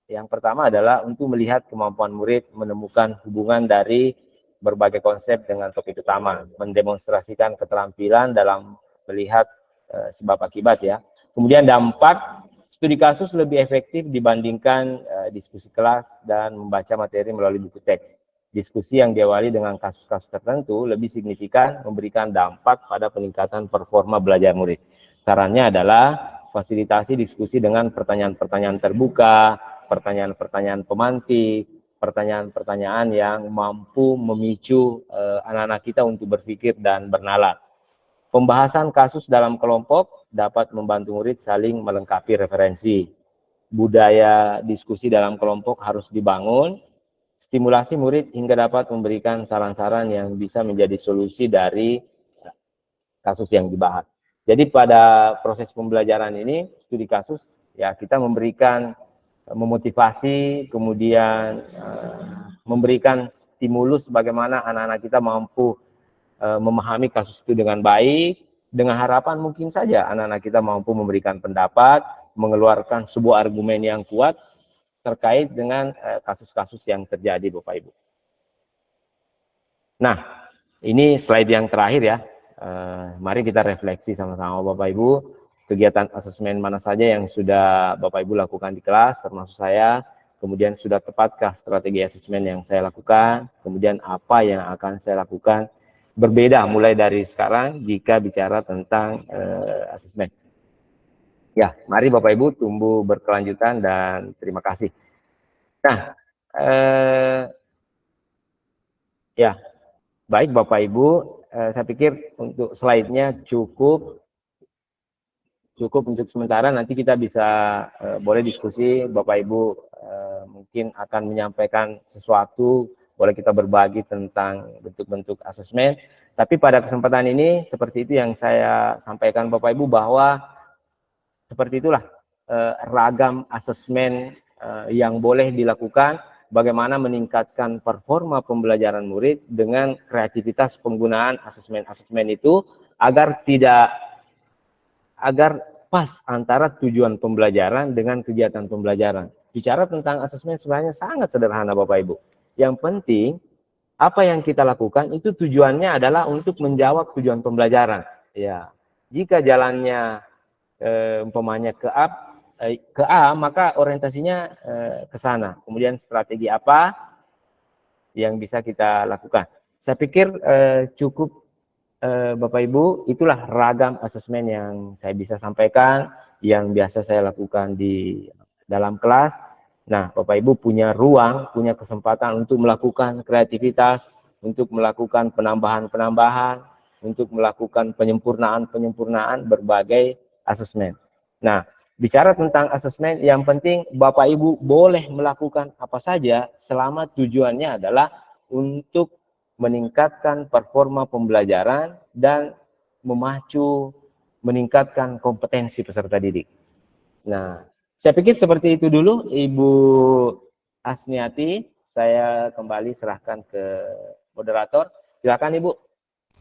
yang pertama adalah untuk melihat kemampuan murid menemukan hubungan dari berbagai konsep dengan topik utama, mendemonstrasikan keterampilan dalam melihat sebab akibat ya. Kemudian dampak studi kasus lebih efektif dibandingkan diskusi kelas dan membaca materi melalui buku teks. Diskusi yang diawali dengan kasus-kasus tertentu lebih signifikan memberikan dampak pada peningkatan performa belajar murid. Sarannya adalah fasilitasi diskusi dengan pertanyaan-pertanyaan terbuka, pertanyaan-pertanyaan pemantik, pertanyaan-pertanyaan yang mampu memicu anak-anak kita untuk berpikir dan bernalar. Pembahasan kasus dalam kelompok dapat membantu murid saling melengkapi referensi. Budaya diskusi dalam kelompok harus dibangun. Stimulasi murid hingga dapat memberikan saran-saran yang bisa menjadi solusi dari kasus yang dibahas. Jadi pada proses pembelajaran ini, studi kasus, ya kita memberikan memotivasi, kemudian memberikan stimulus bagaimana anak-anak kita mampu memahami kasus itu dengan baik, dengan harapan mungkin saja anak-anak kita mampu memberikan pendapat, mengeluarkan sebuah argumen yang kuat terkait dengan kasus-kasus yang terjadi Bapak Ibu. Nah, ini slide yang terakhir ya. Mari kita refleksi sama-sama Bapak Ibu, kegiatan asesmen mana saja yang sudah Bapak Ibu lakukan di kelas, termasuk saya, kemudian sudah tepatkah strategi asesmen yang saya lakukan, kemudian apa yang akan saya lakukan berbeda mulai dari sekarang jika bicara tentang asesmen. Ya, mari Bapak Ibu tumbuh berkelanjutan dan terima kasih. Nah, ya, baik Bapak Ibu, saya pikir untuk slide-nya cukup untuk sementara. Nanti kita bisa boleh diskusi, Bapak Ibu mungkin akan menyampaikan sesuatu, boleh kita berbagi tentang bentuk-bentuk asesmen. Tapi pada kesempatan ini, seperti itu yang saya sampaikan Bapak Ibu, bahwa seperti itulah ragam asesmen yang boleh dilakukan, bagaimana meningkatkan performa pembelajaran murid dengan kreativitas penggunaan asesmen-asesmen itu agar pas antara tujuan pembelajaran dengan kegiatan pembelajaran. Bicara tentang asesmen sebenarnya sangat sederhana Bapak Ibu. Yang penting apa yang kita lakukan itu tujuannya adalah untuk menjawab tujuan pembelajaran. Ya, jika jalannya umpamanya ke up, ke A, maka orientasinya ke sana. Kemudian strategi apa yang bisa kita lakukan. Saya pikir cukup Bapak Ibu, itulah ragam asesmen yang saya bisa sampaikan, yang biasa saya lakukan di dalam kelas. Nah, Bapak Ibu punya ruang, punya kesempatan untuk melakukan kreativitas, untuk melakukan penambahan-penambahan, untuk melakukan penyempurnaan-penyempurnaan berbagai asesmen. Nah, bicara tentang asesmen, yang penting Bapak Ibu boleh melakukan apa saja selama tujuannya adalah untuk meningkatkan performa pembelajaran dan meningkatkan kompetensi peserta didik. Nah, saya pikir seperti itu dulu, Ibu Asniati. Saya kembali serahkan ke moderator. Silakan Ibu.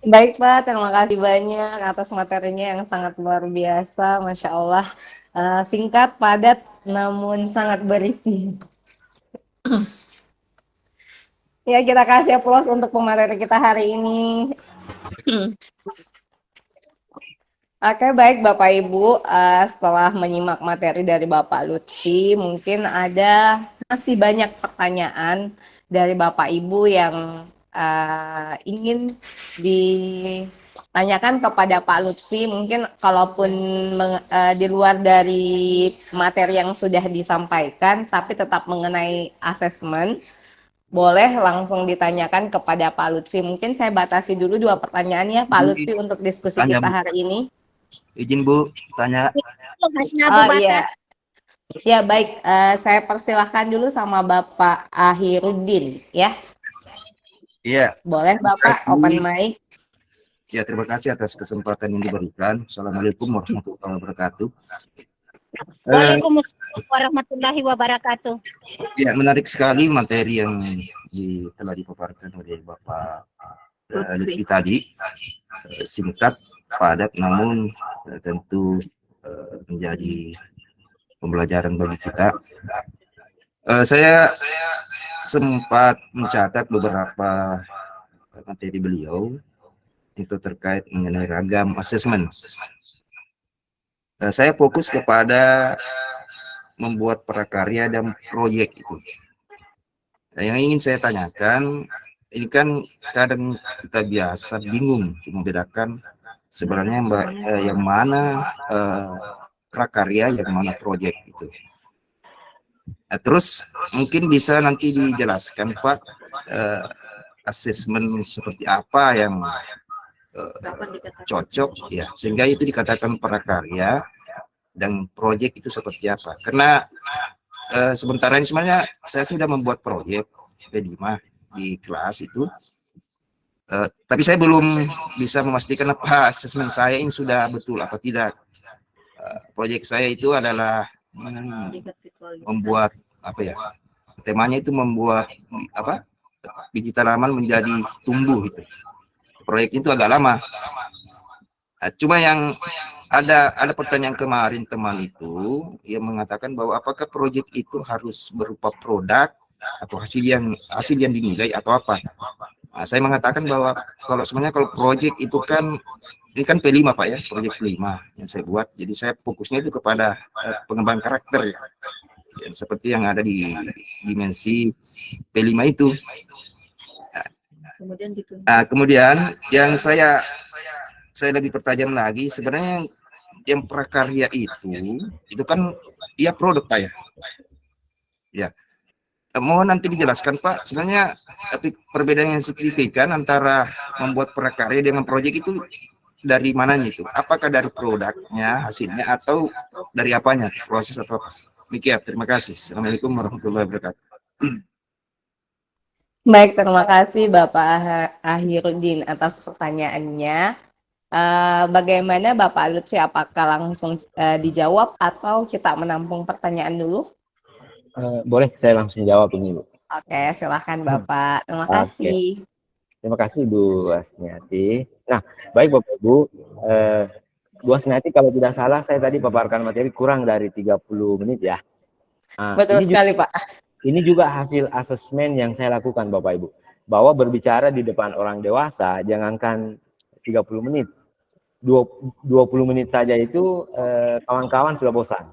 Baik Pak, terima kasih banyak atas materinya yang sangat luar biasa, Masya Allah. Singkat, padat, namun sangat berisi. Ya, kita kasih aplaus untuk pemateri kita hari ini. Oke, baik Bapak Ibu, setelah menyimak materi dari Bapak Lutfi, mungkin masih banyak pertanyaan dari Bapak Ibu yang ingin ditanyakan kepada Pak Lutfi. Mungkin kalaupun di luar dari materi yang sudah disampaikan, tapi tetap mengenai asesmen, boleh langsung ditanyakan kepada Pak Lutfi. Mungkin saya batasi dulu 2 pertanyaan ya Pak Lutfi untuk diskusi Tanya, kita Bu. hari ini. Izin Bu, tanya. Oh iya. Ya baik, saya persilahkan dulu sama Bapak Ahiruddin ya. Iya. Boleh Bapak open mic. Ya, terima kasih atas kesempatan yang diberikan. Assalamualaikum warahmatullahi wabarakatuh. Waalaikumsalam warahmatullahi wabarakatuh. Ya, menarik sekali materi yang telah dipaparkan oleh Bapak Lutfi tadi. Singkat, padat, namun tentu menjadi pembelajaran bagi kita. Saya sempat mencatat beberapa materi beliau itu terkait mengenai ragam asesmen. Saya fokus kepada membuat prakarya dan proyek itu. Yang ingin saya tanyakan, ini kan kadang kita biasa bingung membedakan sebenarnya yang mana prakarya, yang mana proyek itu. Nah, terus mungkin bisa nanti dijelaskan Pak, asesmen seperti apa yang cocok ya, sehingga itu dikatakan prakarya, dan proyek itu seperti apa. Karena sementara ini sebenarnya saya sudah membuat proyek P5 di kelas itu, tapi saya belum bisa memastikan apa asesmen saya ini sudah betul apa tidak. Proyek saya itu adalah membuat apa ya, temanya itu membuat apa, biji tanaman menjadi tumbuh itu. Proyek itu agak lama. Cuma yang ada pertanyaan kemarin teman itu yang mengatakan bahwa apakah proyek itu harus berupa produk atau hasil yang dinilai atau apa. Nah, saya mengatakan bahwa sebenarnya kalau proyek itu kan, ini kan P5 Pak ya, proyek P5 yang saya buat. Jadi saya fokusnya itu kepada pengembangan karakter ya. Seperti yang ada di dimensi P5 itu. Kemudian yang saya lebih pertajam lagi, sebenarnya yang prakarya itu kan dia produk Pak ya. Ya. Mohon nanti dijelaskan Pak, sebenarnya tapi perbedaan yang signifikan antara membuat prakarya dengan proyek itu dari mananya itu? Apakah dari produknya, hasilnya, atau dari apanya, proses atau apa? Demikian, terima kasih. Assalamualaikum warahmatullahi wabarakatuh. Baik, terima kasih Bapak Ahiruddin atas pertanyaannya. Bagaimana Bapak Lutfi, apakah langsung dijawab atau kita menampung pertanyaan dulu? Boleh saya langsung jawab ini Bu. Oke, silahkan Bapak. Terima kasih. Terima kasih Bu Asniati. Nah, baik Bapak Ibu, Bu Asniati kalau tidak salah saya tadi paparkan materi kurang dari 30 menit ya. Nah, betul sekali Pak. Ini juga hasil asesmen yang saya lakukan Bapak Ibu. Bahwa berbicara di depan orang dewasa, jangankan 30 menit. 20 menit saja itu kawan-kawan sudah bosan.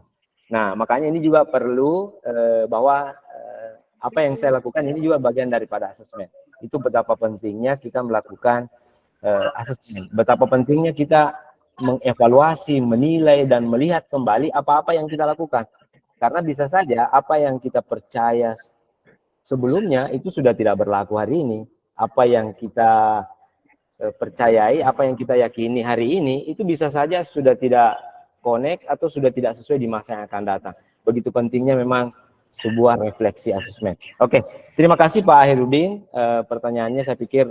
Nah, makanya ini juga perlu bahwa apa yang saya lakukan ini juga bagian daripada asesmen. Itu betapa pentingnya kita melakukan asesmen, betapa pentingnya kita mengevaluasi, menilai, dan melihat kembali apa-apa yang kita lakukan. Karena bisa saja apa yang kita percaya sebelumnya itu sudah tidak berlaku hari ini. Apa yang kita percayai, apa yang kita yakini hari ini, itu bisa saja sudah tidak connect atau sudah tidak sesuai di masa yang akan datang. Begitu pentingnya memang sebuah refleksi asesmen. Oke, terima kasih Pak Ahirudin. Pertanyaannya saya pikir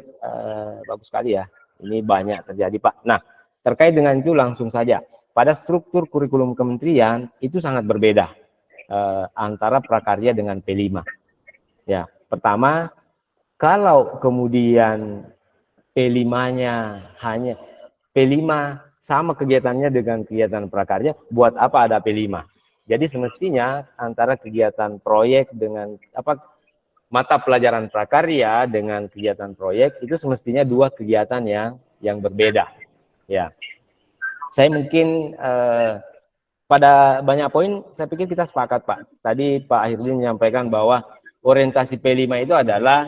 bagus sekali ya. Ini banyak terjadi Pak. Nah, terkait dengan itu langsung saja. Pada struktur kurikulum kementerian itu sangat berbeda antara prakarya dengan P5. Ya, pertama, kalau kemudian P5-nya hanya P5 sama kegiatannya dengan kegiatan prakarya, buat apa ada P5? Jadi semestinya antara kegiatan proyek dengan mata pelajaran prakarya dengan kegiatan proyek itu semestinya dua kegiatan yang berbeda. Ya, saya mungkin pada banyak poin saya pikir kita sepakat Pak. Tadi Pak Ahirudin menyampaikan bahwa orientasi P5 itu adalah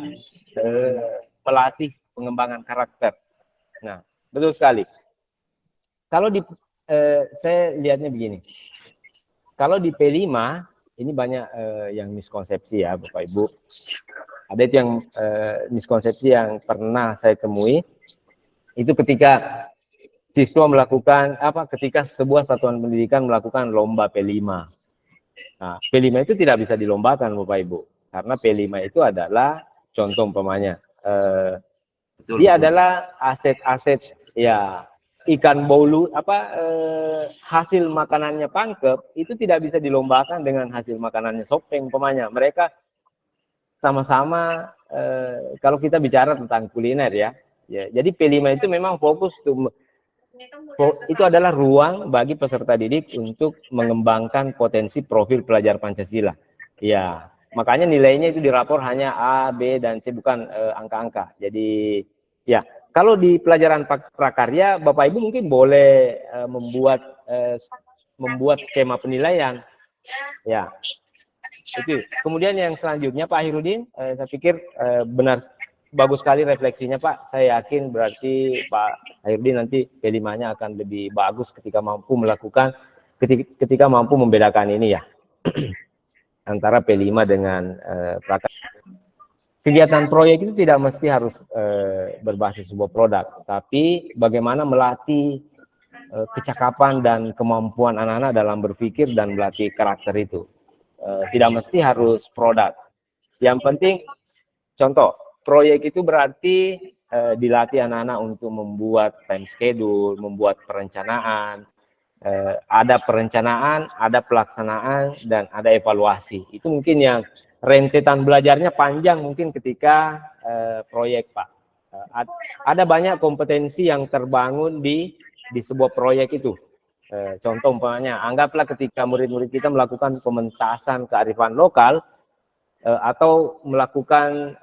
melatih pengembangan karakter. Nah, betul sekali. Kalau saya lihatnya begini. Kalau di P5 ini banyak yang miskonsepsi ya Bapak Ibu. Ada itu yang miskonsepsi yang pernah saya temui. Itu ketika siswa melakukan ketika sebuah satuan pendidikan melakukan lomba P5. Nah, P5 itu tidak bisa dilombakan Bapak Ibu. Karena P5 itu adalah contoh umpamanya dia adalah aset-aset ya ikan bolu hasil makanannya pangkep itu tidak bisa dilombakan dengan hasil makanannya sopeng umpamanya. Mereka sama-sama kalau kita bicara tentang kuliner ya. Jadi P5 itu memang fokus itu adalah ruang bagi peserta didik untuk mengembangkan potensi profil pelajar Pancasila. Ya, makanya nilainya itu di rapor hanya A, B, dan C, bukan angka-angka. Jadi ya, kalau di pelajaran prakarya, Bapak Ibu mungkin boleh membuat skema penilaian. Ya, itu. Kemudian yang selanjutnya Pak Ahirudin, saya pikir benar bagus sekali refleksinya Pak. Saya yakin berarti Pak Ahirudin nanti P5-nya akan lebih bagus ketika mampu ketika mampu membedakan ini ya antara P5 dengan prakarya. Kegiatan proyek itu tidak mesti harus berbasis sebuah produk, tapi bagaimana melatih kecakapan dan kemampuan anak-anak dalam berpikir dan melatih karakter itu. Tidak mesti harus produk. Yang penting, contoh, proyek itu berarti dilatih anak-anak untuk membuat time schedule, membuat perencanaan, ada perencanaan, ada pelaksanaan, dan ada evaluasi. Itu mungkin yang rentetan belajarnya panjang mungkin ketika proyek Pak. Ada banyak kompetensi yang terbangun di sebuah proyek itu. Contoh umpamanya, anggaplah ketika murid-murid kita melakukan pementasan kearifan lokal atau melakukan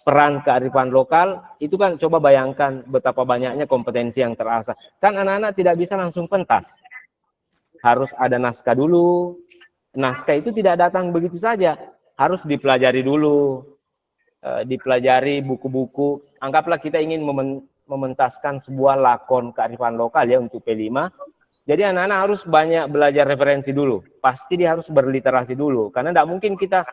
peran kearifan lokal, itu kan coba bayangkan betapa banyaknya kompetensi yang terasah. Kan anak-anak tidak bisa langsung pentas. Harus ada naskah dulu. Naskah itu tidak datang begitu saja. Harus dipelajari dulu. Dipelajari buku-buku. Anggaplah kita ingin mementaskan sebuah lakon kearifan lokal ya untuk P5. Jadi anak-anak harus banyak belajar referensi dulu. Pasti dia harus berliterasi dulu. Karena tidak mungkin kita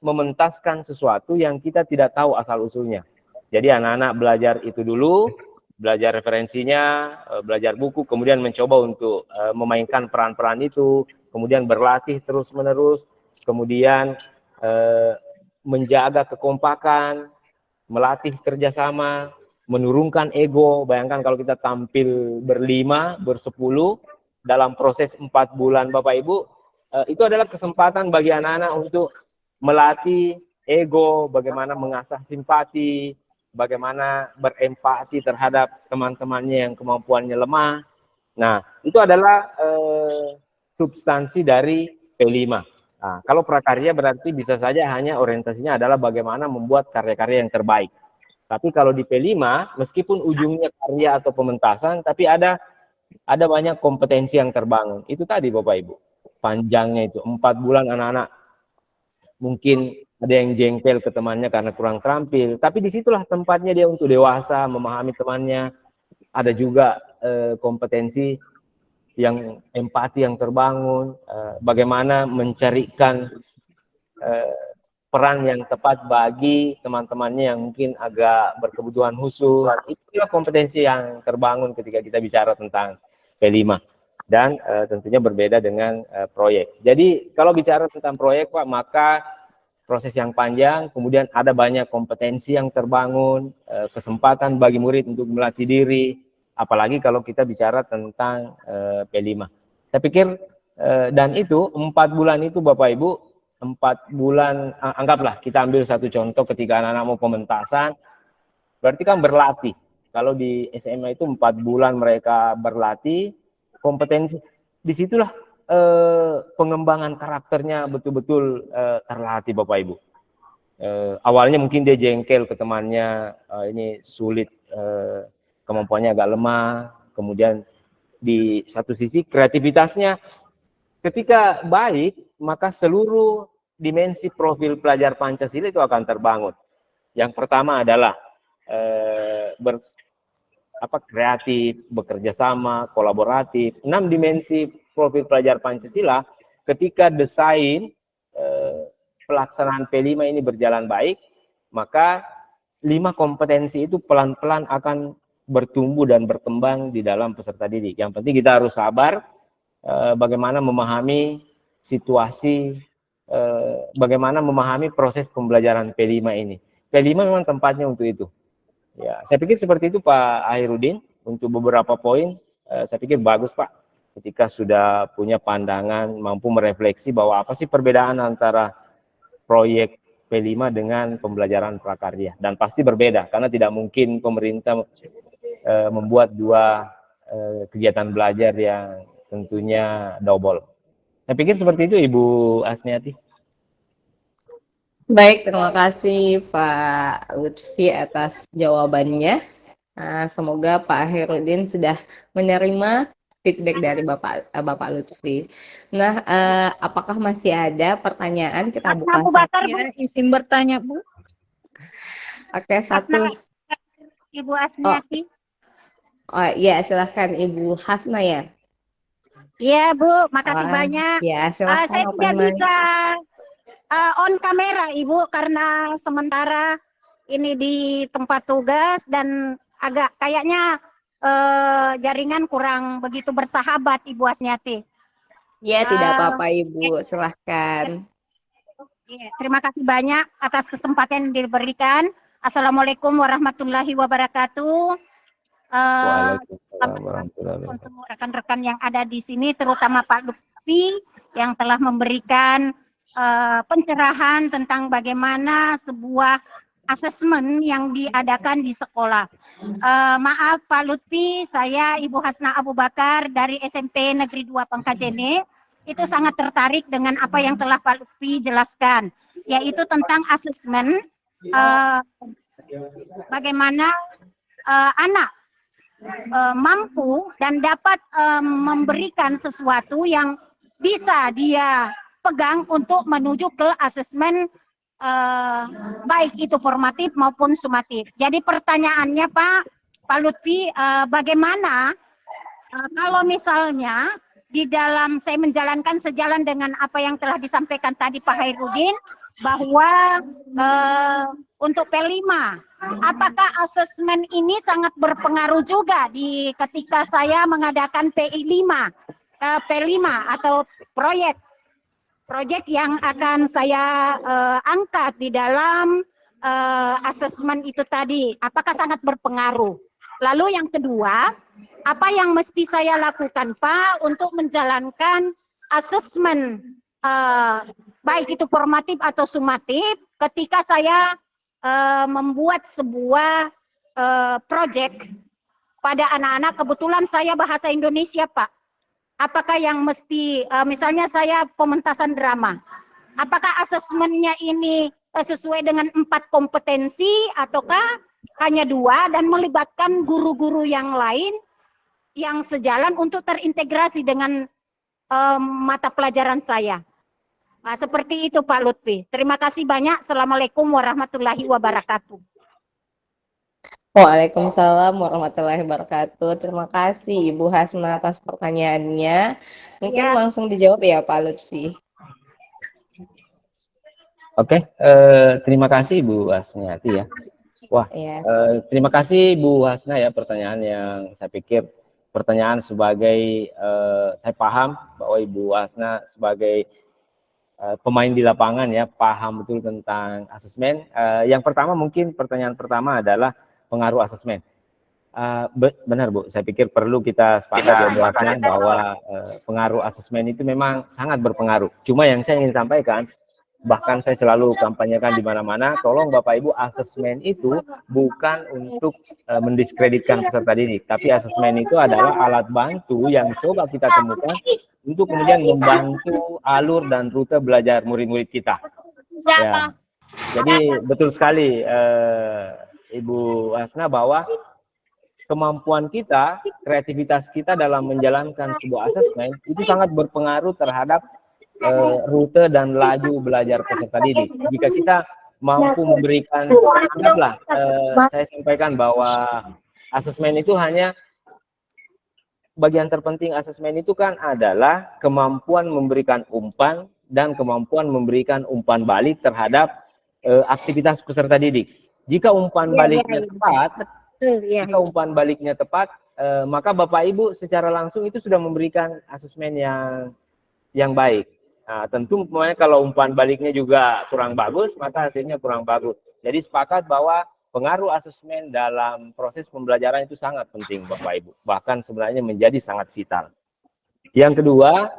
mementaskan sesuatu yang kita tidak tahu asal-usulnya. Jadi anak-anak belajar itu dulu, belajar referensinya, belajar buku, kemudian mencoba untuk memainkan peran-peran itu, kemudian berlatih terus-menerus, kemudian menjaga kekompakan, melatih kerjasama, menurunkan ego. Bayangkan kalau kita tampil berlima, bersepuluh dalam proses 4 bulan Bapak Ibu, itu adalah kesempatan bagi anak-anak untuk melatih ego, bagaimana mengasah simpati, bagaimana berempati terhadap teman-temannya yang kemampuannya lemah. Nah, itu adalah substansi dari P5. Nah, kalau prakarya berarti bisa saja hanya orientasinya adalah bagaimana membuat karya-karya yang terbaik. Tapi kalau di P5, meskipun ujungnya karya atau pementasan, tapi ada banyak kompetensi yang terbangun. Itu tadi Bapak Ibu. panjangnya itu 4 bulan anak-anak mungkin ada yang jengkel ke temannya karena kurang terampil, tapi disitulah tempatnya dia untuk dewasa, memahami temannya. Ada juga kompetensi yang empati yang terbangun, bagaimana mencarikan peran yang tepat bagi teman-temannya yang mungkin agak berkebutuhan khusus. Itulah kompetensi yang terbangun ketika kita bicara tentang P5. Dan tentunya berbeda dengan proyek. Jadi kalau bicara tentang proyek, Pak, maka proses yang panjang, kemudian ada banyak kompetensi yang terbangun, kesempatan bagi murid untuk melatih diri, apalagi kalau kita bicara tentang P5. Saya pikir, dan itu 4 bulan itu Bapak Ibu, 4 bulan, anggaplah kita ambil satu contoh ketika anak-anak mau pementasan, berarti kan berlatih. Kalau di SMA itu 4 bulan mereka berlatih, kompetensi, disitulah pengembangan karakternya betul-betul terlatih Bapak Ibu. Awalnya mungkin dia jengkel ke temannya, ini sulit, kemampuannya agak lemah, kemudian di satu sisi kreativitasnya ketika baik, maka seluruh dimensi profil pelajar Pancasila itu akan terbangun. Yang pertama adalah kreatif, bekerja sama, kolaboratif. 6 dimensi profil pelajar Pancasila ketika desain pelaksanaan P5 ini berjalan baik, maka 5 kompetensi itu pelan-pelan akan bertumbuh dan berkembang di dalam peserta didik. Yang penting kita harus sabar, bagaimana memahami situasi, bagaimana memahami proses pembelajaran P5 ini. P5 memang tempatnya untuk itu. Ya, saya pikir seperti itu Pak Ahirudin. Untuk beberapa poin, saya pikir bagus Pak. Ketika sudah punya pandangan, mampu merefleksi bahwa apa sih perbedaan antara proyek P5 dengan pembelajaran prakarya. Dan pasti berbeda, karena tidak mungkin pemerintah membuat 2 kegiatan belajar yang tentunya double. Saya pikir seperti itu Ibu Asniati. Baik, terima kasih Pak Lutfi atas jawabannya. Semoga Pak Ahirudin sudah menerima feedback dari Bapak Lutfi. Nah, apakah masih ada pertanyaan? Kita Mas buka Abu Bakar, Bu. Ya, izin bertanya, Bu. Oke, satu. Ibu Asniati. Oh iya, silahkan Ibu Hasna ya. Iya, Bu. Makasih banyak. Ya, silahkan. Saya open tidak mic. bisa on kamera, Ibu, karena sementara ini di tempat tugas dan agak kayaknya jaringan kurang begitu bersahabat, Ibu Asniati. Ya, tidak apa-apa Ibu, silahkan. Ya, terima kasih banyak atas kesempatan yang diberikan. Assalamualaikum warahmatullahi wabarakatuh. Waalaikumsalam warahmatullahi wabarakatuh. Untuk rekan-rekan yang ada di sini, terutama Pak Lutfi yang telah memberikan pencerahan tentang bagaimana sebuah asesmen yang diadakan di sekolah. Maaf Pak Lutfi, saya Ibu Hasna Abu Bakar dari SMP Negeri 2 Pangkajene. Itu sangat tertarik dengan apa yang telah Pak Lutfi jelaskan, yaitu tentang asesmen bagaimana anak mampu dan dapat memberikan sesuatu yang bisa dia pegang untuk menuju ke asesmen baik itu formatif maupun sumatif. Jadi pertanyaannya Pak Lutfi, bagaimana kalau misalnya di dalam saya menjalankan sejalan dengan apa yang telah disampaikan tadi Pak Hairudin, bahwa untuk P5, apakah asesmen ini sangat berpengaruh juga di ketika saya mengadakan P5 atau proyek yang akan saya angkat di dalam asesmen itu tadi, apakah sangat berpengaruh? Lalu yang kedua, apa yang mesti saya lakukan Pak untuk menjalankan asesmen baik itu formatif atau sumatif ketika saya membuat sebuah proyek pada anak-anak, kebetulan saya bahasa Indonesia Pak. Apakah yang mesti, misalnya saya pementasan drama, apakah asesmennya ini sesuai dengan 4 kompetensi ataukah hanya 2 dan melibatkan guru-guru yang lain yang sejalan untuk terintegrasi dengan mata pelajaran saya. Nah, seperti itu Pak Lutfi. Terima kasih banyak. Assalamualaikum warahmatullahi wabarakatuh. Waalaikumsalam warahmatullahi wabarakatuh. Terima kasih Ibu Hasna atas pertanyaannya. Mungkin Ya. langsung dijawab ya Pak Lutfi. Oke, terima kasih Bu Hasniati ya. Wah, Ya. terima kasih Bu Hasna ya, pertanyaan yang saya pikir pertanyaan sebagai saya paham bahwa Ibu Hasna sebagai pemain di lapangan ya, paham betul tentang asesmen. Yang pertama mungkin pertanyaan pertama adalah pengaruh asesmen. Benar Bu, saya pikir perlu kita sepakat ya Bu Hasna bahwa pengaruh asesmen itu memang sangat berpengaruh. Cuma yang saya ingin sampaikan, bahkan saya selalu kampanyekan di mana-mana, tolong Bapak Ibu, asesmen itu bukan untuk mendiskreditkan peserta didik, tapi asesmen itu adalah alat bantu yang coba kita temukan untuk kemudian membantu alur dan rute belajar murid-murid kita. Ya. Jadi betul sekali Ibu Hasna bahwa kemampuan kita, kreativitas kita dalam menjalankan sebuah asesmen itu sangat berpengaruh terhadap rute dan laju belajar peserta didik. Jika kita mampu memberikan, anggaplah saya sampaikan bahwa asesmen itu hanya bagian terpenting asesmen itu kan adalah kemampuan memberikan umpan dan kemampuan memberikan umpan balik terhadap aktivitas peserta didik. Jika umpan baliknya tepat, jika umpan baliknya tepat, maka Bapak Ibu secara langsung itu sudah memberikan asesmen yang baik. Nah, tentu kalau umpan baliknya juga kurang bagus, maka hasilnya kurang bagus. Jadi sepakat bahwa pengaruh asesmen dalam proses pembelajaran itu sangat penting Bapak Ibu. Bahkan sebenarnya menjadi sangat vital. Yang kedua,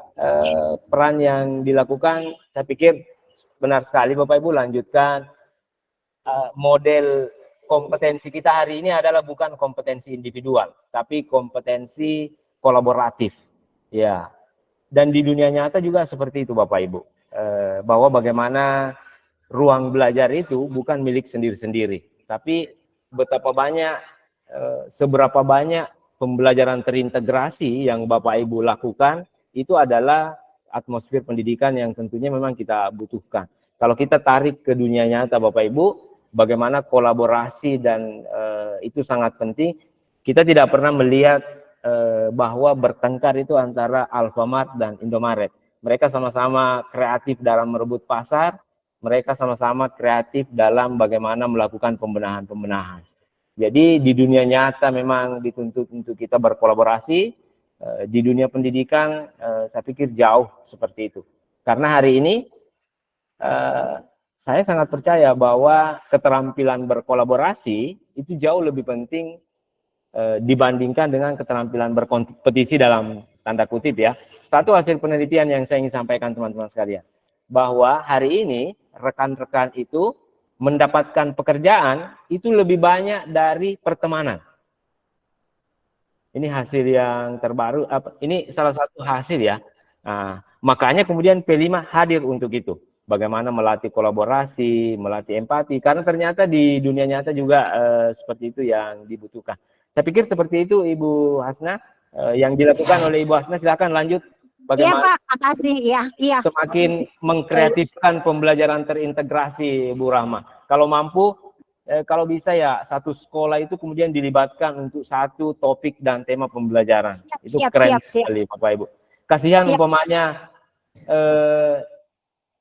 peran yang dilakukan, saya pikir benar sekali Bapak Ibu, lanjutkan model kompetensi kita hari ini adalah bukan kompetensi individual, tapi kompetensi kolaboratif. Ya. Dan di dunia nyata juga seperti itu Bapak Ibu, bahwa bagaimana ruang belajar itu bukan milik sendiri-sendiri, tapi betapa banyak, seberapa banyak pembelajaran terintegrasi yang Bapak Ibu lakukan, itu adalah atmosfer pendidikan yang tentunya memang kita butuhkan. Kalau kita tarik ke dunia nyata Bapak Ibu, bagaimana kolaborasi dan itu sangat penting, kita tidak pernah melihat bahwa bertengkar itu antara Alfamart dan Indomaret. Mereka sama-sama kreatif dalam merebut pasar, mereka sama-sama kreatif dalam bagaimana melakukan pembenahan-pembenahan. Jadi di dunia nyata memang dituntut untuk kita berkolaborasi, di dunia pendidikan saya pikir jauh seperti itu. Karena hari ini saya sangat percaya bahwa keterampilan berkolaborasi itu jauh lebih penting dibandingkan dengan keterampilan berkompetisi dalam tanda kutip ya. Satu hasil penelitian yang saya ingin sampaikan teman-teman sekalian, bahwa hari ini rekan-rekan itu mendapatkan pekerjaan itu lebih banyak dari pertemanan. Ini hasil yang terbaru, ini salah satu hasil ya. Nah, makanya kemudian P5 hadir untuk itu. Bagaimana melatih kolaborasi, melatih empati, karena ternyata di dunia nyata juga seperti itu yang dibutuhkan. Saya pikir seperti itu Ibu Hasna, yang dilakukan oleh Ibu Hasna. Silakan lanjut. Bagaimana Iya Pak, makasih. Iya. Semakin mengkreatifkan pembelajaran terintegrasi Bu Rahma. Kalau mampu, kalau bisa ya satu sekolah itu kemudian dilibatkan untuk satu topik dan tema pembelajaran. Itu keren sekali Bapak Ibu. Kasihan umpamanya,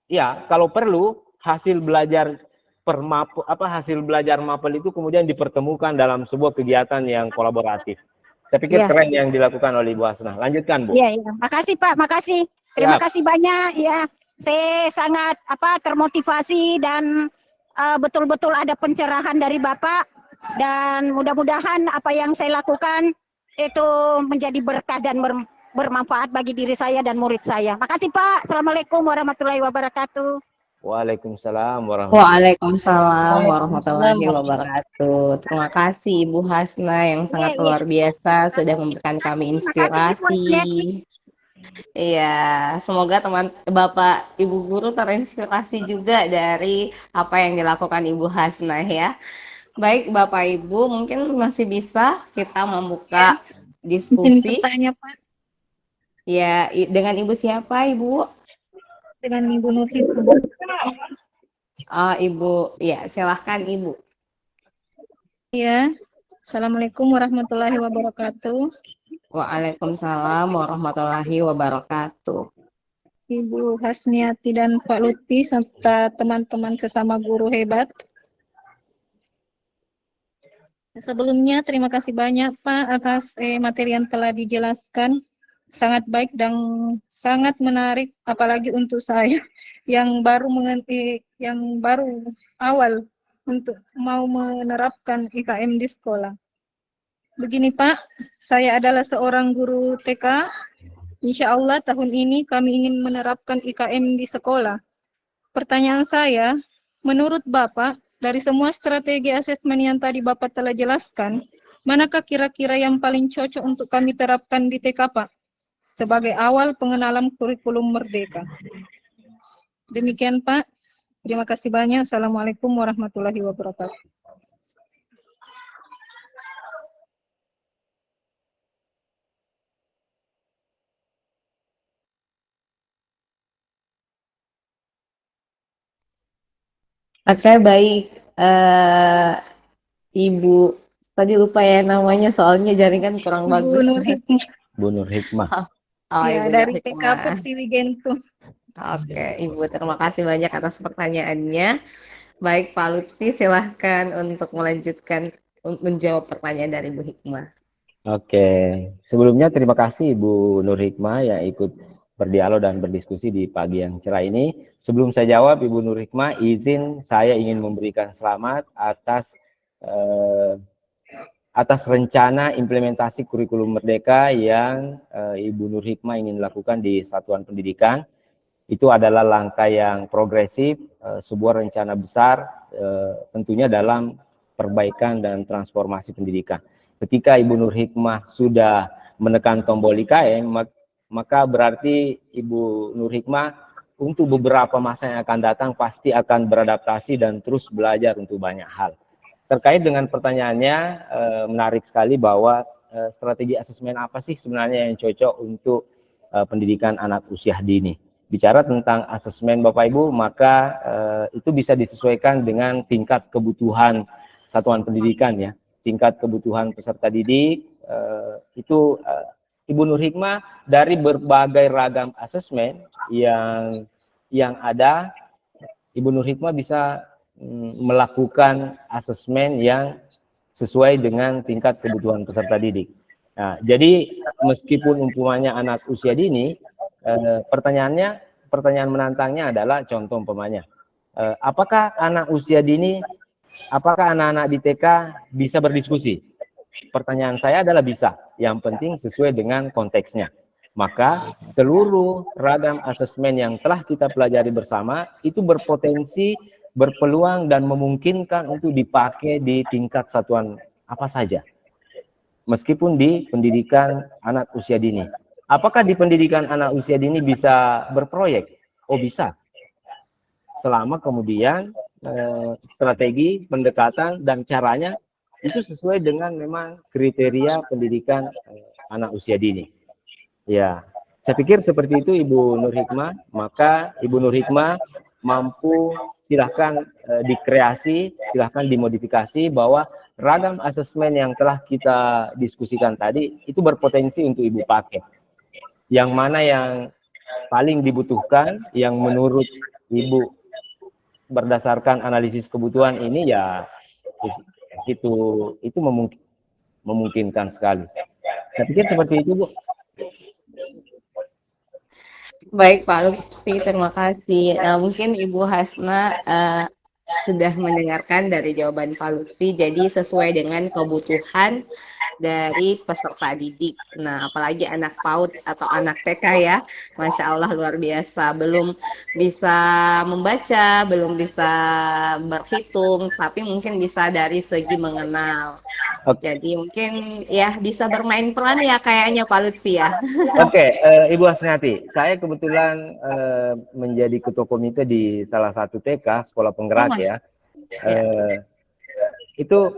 ya kalau perlu hasil belajar hasil belajar mapel itu kemudian dipertemukan dalam sebuah kegiatan yang kolaboratif. Saya pikir keren yang dilakukan oleh Ibu Hasna. Lanjutkan Bu. Iya. Makasih Pak, makasih. Terima kasih banyak ya. Saya sangat termotivasi dan betul-betul ada pencerahan dari Bapak, dan mudah-mudahan apa yang saya lakukan itu menjadi berkah dan bermanfaat bagi diri saya dan murid saya. Makasih Pak. Assalamualaikum warahmatullahi wabarakatuh. Waalaikumsalam warahmatullahi wabarakatuh. Terima kasih Ibu Hasna yang sangat luar biasa sudah memberikan kami inspirasi. Iya, semoga Bapak Ibu guru terinspirasi juga dari apa yang dilakukan Ibu Hasna ya. Baik Bapak Ibu, mungkin masih bisa kita membuka diskusi. Ya, dengan Ibu siapa, Ibu? Dengan Ibu Nurhit. Oh, Ibu. Ya, silahkan Ibu. Ya, Assalamualaikum warahmatullahi wabarakatuh. Waalaikumsalam warahmatullahi wabarakatuh. Ibu Hasniati dan Pak Lutfi serta teman-teman sesama guru hebat. Sebelumnya terima kasih banyak Pak atas materi yang telah dijelaskan. Sangat baik dan sangat menarik, apalagi untuk saya yang baru mengerti, yang baru awal untuk mau menerapkan IKM di sekolah. Begini Pak, saya adalah seorang guru TK. Insya Allah tahun ini kami ingin menerapkan IKM di sekolah. Pertanyaan saya, menurut Bapak, dari semua strategi asesmen yang tadi Bapak telah jelaskan, manakah kira-kira yang paling cocok untuk kami terapkan di TK Pak? Sebagai awal pengenalan kurikulum merdeka. Demikian Pak, terima kasih banyak. Assalamualaikum warahmatullahi wabarakatuh. Oke, baik. Ibu, tadi lupa ya namanya soalnya jaringan kurang Ibu bagus. Nurhikmah. Bu Nur Hikmah. Oh, Ya, Ibu dari TK Nurhikmah. Putri Wigentu. Oke, Ibu, terima kasih banyak atas pertanyaannya. Baik, Pak Lutfi, silahkan untuk melanjutkan menjawab pertanyaan dari Ibu Hikmah. Oke, sebelumnya terima kasih Ibu Nur Hikmah yang ikut berdialog dan berdiskusi di pagi yang cerah ini. Sebelum saya jawab, Ibu Nur Hikmah, izin saya ingin memberikan selamat atas rencana implementasi kurikulum merdeka yang Ibu Nur Hikmah ingin lakukan di satuan pendidikan. Itu adalah langkah yang progresif, sebuah rencana besar tentunya dalam perbaikan dan transformasi pendidikan. Ketika Ibu Nur Hikmah sudah menekan tombol IKM, maka berarti Ibu Nur Hikmah untuk beberapa masa yang akan datang pasti akan beradaptasi dan terus belajar untuk banyak hal. Terkait dengan pertanyaannya, menarik sekali bahwa strategi asesmen apa sih sebenarnya yang cocok untuk pendidikan anak usia dini. Bicara tentang asesmen Bapak Ibu, maka itu bisa disesuaikan dengan tingkat kebutuhan satuan pendidikan ya. Tingkat kebutuhan peserta didik, Ibu Nur Hikmah dari berbagai ragam asesmen yang ada, Ibu Nur Hikmah bisa melakukan asesmen yang sesuai dengan tingkat kebutuhan peserta didik. Nah, jadi meskipun umpamanya anak usia dini, pertanyaan menantangnya adalah contoh umpamanya, apakah anak usia dini, apakah anak-anak di TK bisa berdiskusi? Pertanyaan saya adalah bisa, yang penting sesuai dengan konteksnya. Maka seluruh ragam asesmen yang telah kita pelajari bersama itu berpotensi, berpeluang dan memungkinkan untuk dipakai di tingkat satuan apa saja. Meskipun di pendidikan anak usia dini. Apakah di pendidikan anak usia dini bisa berproyek? Oh bisa. Selama kemudian strategi, pendekatan, dan caranya itu sesuai dengan memang kriteria pendidikan anak usia dini. Ya, saya pikir seperti itu Ibu Nur Hikmah. Maka Ibu Nur Hikmah mampu, silahkan dikreasi, silahkan dimodifikasi bahwa ragam asesmen yang telah kita diskusikan tadi itu berpotensi untuk Ibu pakai. Yang mana yang paling dibutuhkan, yang menurut Ibu berdasarkan analisis kebutuhan ini ya itu memungkinkan sekali. Saya pikir seperti itu, Bu. Baik, Pak Lutfi, terima kasih. Nah, mungkin Ibu Hasna sudah mendengarkan dari jawaban Pak Lutfi, jadi sesuai dengan kebutuhan dari peserta didik. Nah, apalagi anak PAUD atau anak TK ya, Masya Allah luar biasa. Belum bisa membaca, belum bisa berhitung, tapi mungkin bisa dari segi mengenal. Jadi mungkin ya bisa bermain peran ya kayaknya Pak Lutfi ya. Oke, Ibu Hasniati, saya kebetulan menjadi ketua komite di salah satu TK, Sekolah Penggerak ya. Itu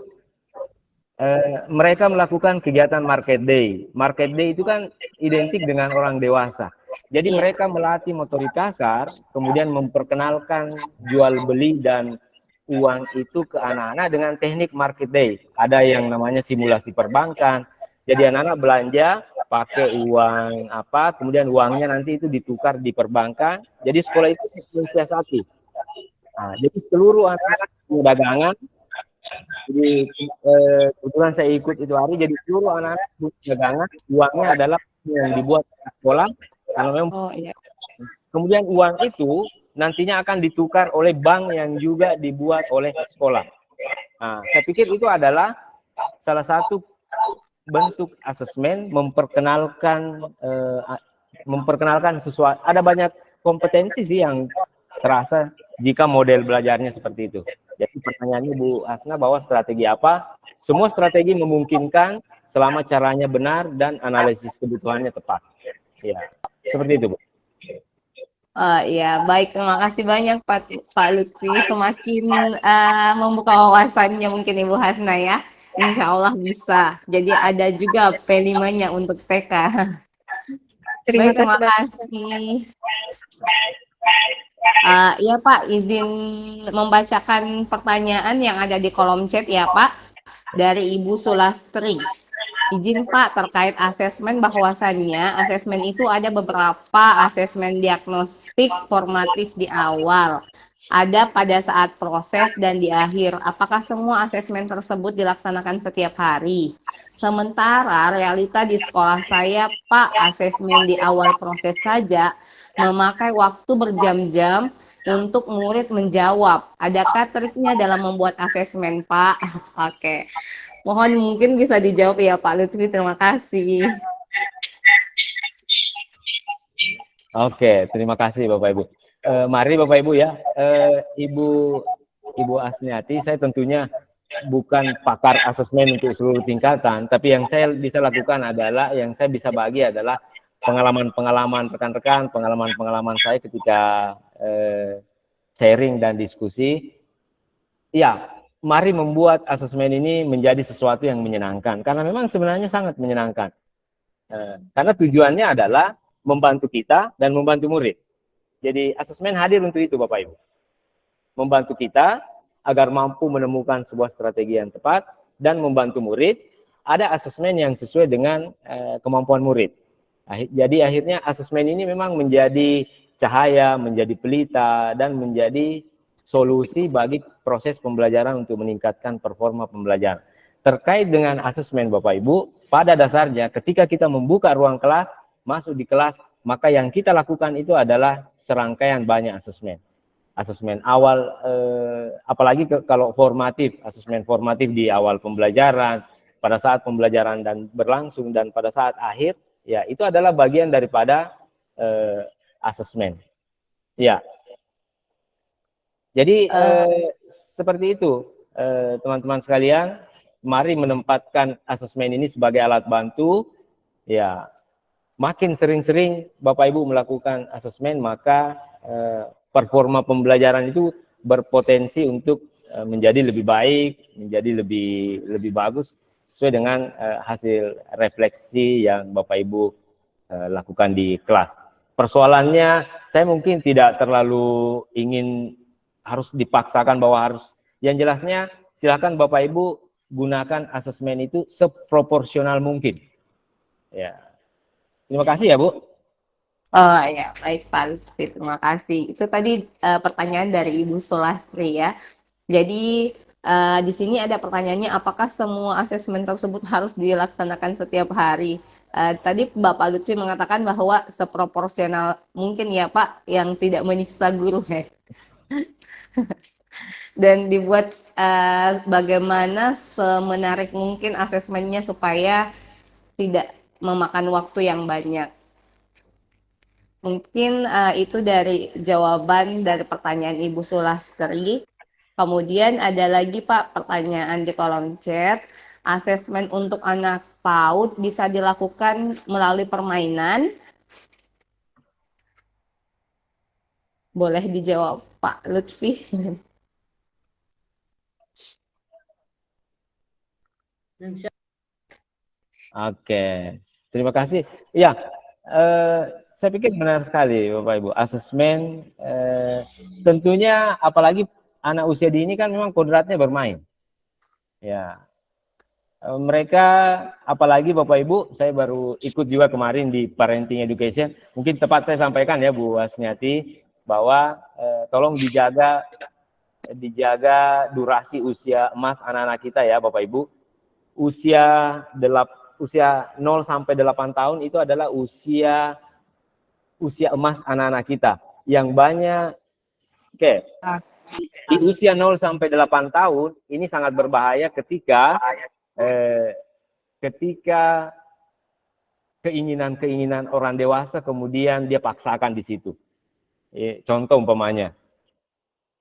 mereka melakukan kegiatan market day. Market day itu kan identik dengan orang dewasa. Jadi Iya. mereka melatih motorik kasar, kemudian memperkenalkan jual beli dan uang itu ke anak-anak dengan teknik market day. Ada yang namanya simulasi perbankan. Jadi anak-anak belanja pakai uang apa, kemudian uangnya nanti itu ditukar di perbankan. Jadi sekolah itu mensiasati. Nah, jadi seluruh anak-anak dagangan. Jadi kebetulan saya ikut itu hari, jadi seluruh anak-anak dagangan uangnya adalah yang dibuat di sekolah. Karena memang Oh iya. kemudian uang itu nantinya akan ditukar oleh bank yang juga dibuat oleh sekolah. Nah, saya pikir itu adalah salah satu bentuk asesmen memperkenalkan sesuatu. Ada banyak kompetensi sih yang terasa jika model belajarnya seperti itu. Jadi pertanyaannya Bu Hasna bahwa strategi apa? Semua strategi memungkinkan selama caranya benar dan analisis kebutuhannya tepat. Ya, seperti itu Bu. Ya, baik. Terima kasih banyak Pak Lutfi. Semakin membuka wawasannya mungkin Ibu Hasna ya. Insya Allah bisa. Jadi ada juga P5-nya untuk TK. Baik, terima kasih. Ya Pak, izin membacakan pertanyaan yang ada di kolom chat ya Pak. Dari Ibu Sulastri. Izin Pak, terkait asesmen bahwasannya asesmen itu ada beberapa asesmen diagnostik formatif di awal. Ada pada saat proses dan di akhir. Apakah semua asesmen tersebut dilaksanakan setiap hari? Sementara realita di sekolah saya, Pak, asesmen di awal proses saja memakai waktu berjam-jam untuk murid menjawab. Adakah triknya dalam membuat asesmen, Pak? Oke. Mohon mungkin bisa dijawab ya Pak Lutfi, terima kasih. Oke, terima kasih Bapak Ibu. Mari Bapak Ibu ya, Ibu Asniati, saya tentunya bukan pakar asesmen untuk seluruh tingkatan, tapi yang saya bisa lakukan adalah, yang saya bisa bagi adalah pengalaman-pengalaman rekan-rekan, pengalaman-pengalaman saya ketika sharing dan diskusi. Ya, mari membuat asesmen ini menjadi sesuatu yang menyenangkan, karena memang sebenarnya sangat menyenangkan. Karena tujuannya adalah membantu kita dan membantu murid. Jadi asesmen hadir untuk itu Bapak Ibu. Membantu kita agar mampu menemukan sebuah strategi yang tepat dan membantu murid. Ada asesmen yang sesuai dengan kemampuan murid. Jadi akhirnya asesmen ini memang menjadi cahaya, menjadi pelita, dan menjadi solusi bagi proses pembelajaran untuk meningkatkan performa pembelajaran. Terkait dengan asesmen Bapak Ibu, pada dasarnya ketika kita membuka ruang kelas, masuk di kelas, maka yang kita lakukan itu adalah serangkaian banyak asesmen. Asesmen awal, apalagi kalau formatif, asesmen formatif di awal pembelajaran, pada saat pembelajaran dan berlangsung, dan pada saat akhir, ya itu adalah bagian daripada asesmen. Ya. Jadi seperti itu teman-teman sekalian, mari menempatkan asesmen ini sebagai alat bantu. Ya, makin sering-sering Bapak Ibu melakukan asesmen, maka performa pembelajaran itu berpotensi untuk menjadi lebih baik, menjadi lebih bagus sesuai dengan hasil refleksi yang Bapak Ibu lakukan di kelas. Persoalannya, saya mungkin tidak terlalu ingin harus dipaksakan bahwa harus, yang jelasnya silakan Bapak Ibu gunakan asesmen itu seproporsional mungkin. Ya, terima kasih ya Bu. Oh ya, baik Pak Lutfi, terima kasih. Itu tadi pertanyaan dari Ibu Sulastri ya. Jadi di sini ada pertanyaannya, apakah semua asesmen tersebut harus dilaksanakan setiap hari? Tadi Bapak Lutfi mengatakan bahwa seproporsional mungkin ya Pak, yang tidak menyiksa guru ya. Dan dibuat bagaimana semenarik mungkin asesmennya supaya tidak memakan waktu yang banyak. Mungkin itu dari jawaban dari pertanyaan Ibu Sulastri. Kemudian ada lagi Pak pertanyaan di kolom chat. Asesmen untuk anak PAUD bisa dilakukan melalui permainan? Boleh dijawab Pak Lutfi. Oke, terima kasih. Ya, saya pikir benar sekali Bapak Ibu. Asesmen tentunya apalagi anak usia dini kan memang kodratnya bermain. Ya, mereka apalagi Bapak Ibu, saya baru ikut juga kemarin di Parenting Education. Mungkin tepat saya sampaikan ya Bu Asniati bahwa tolong dijaga durasi usia emas anak-anak kita ya Bapak Ibu. Usia 0 sampai 8 tahun itu adalah usia emas anak-anak kita yang banyak. Oke. Di usia 0 sampai 8 tahun ini sangat berbahaya ketika keinginan-keinginan orang dewasa kemudian dia paksakan di situ. Contoh umpamanya,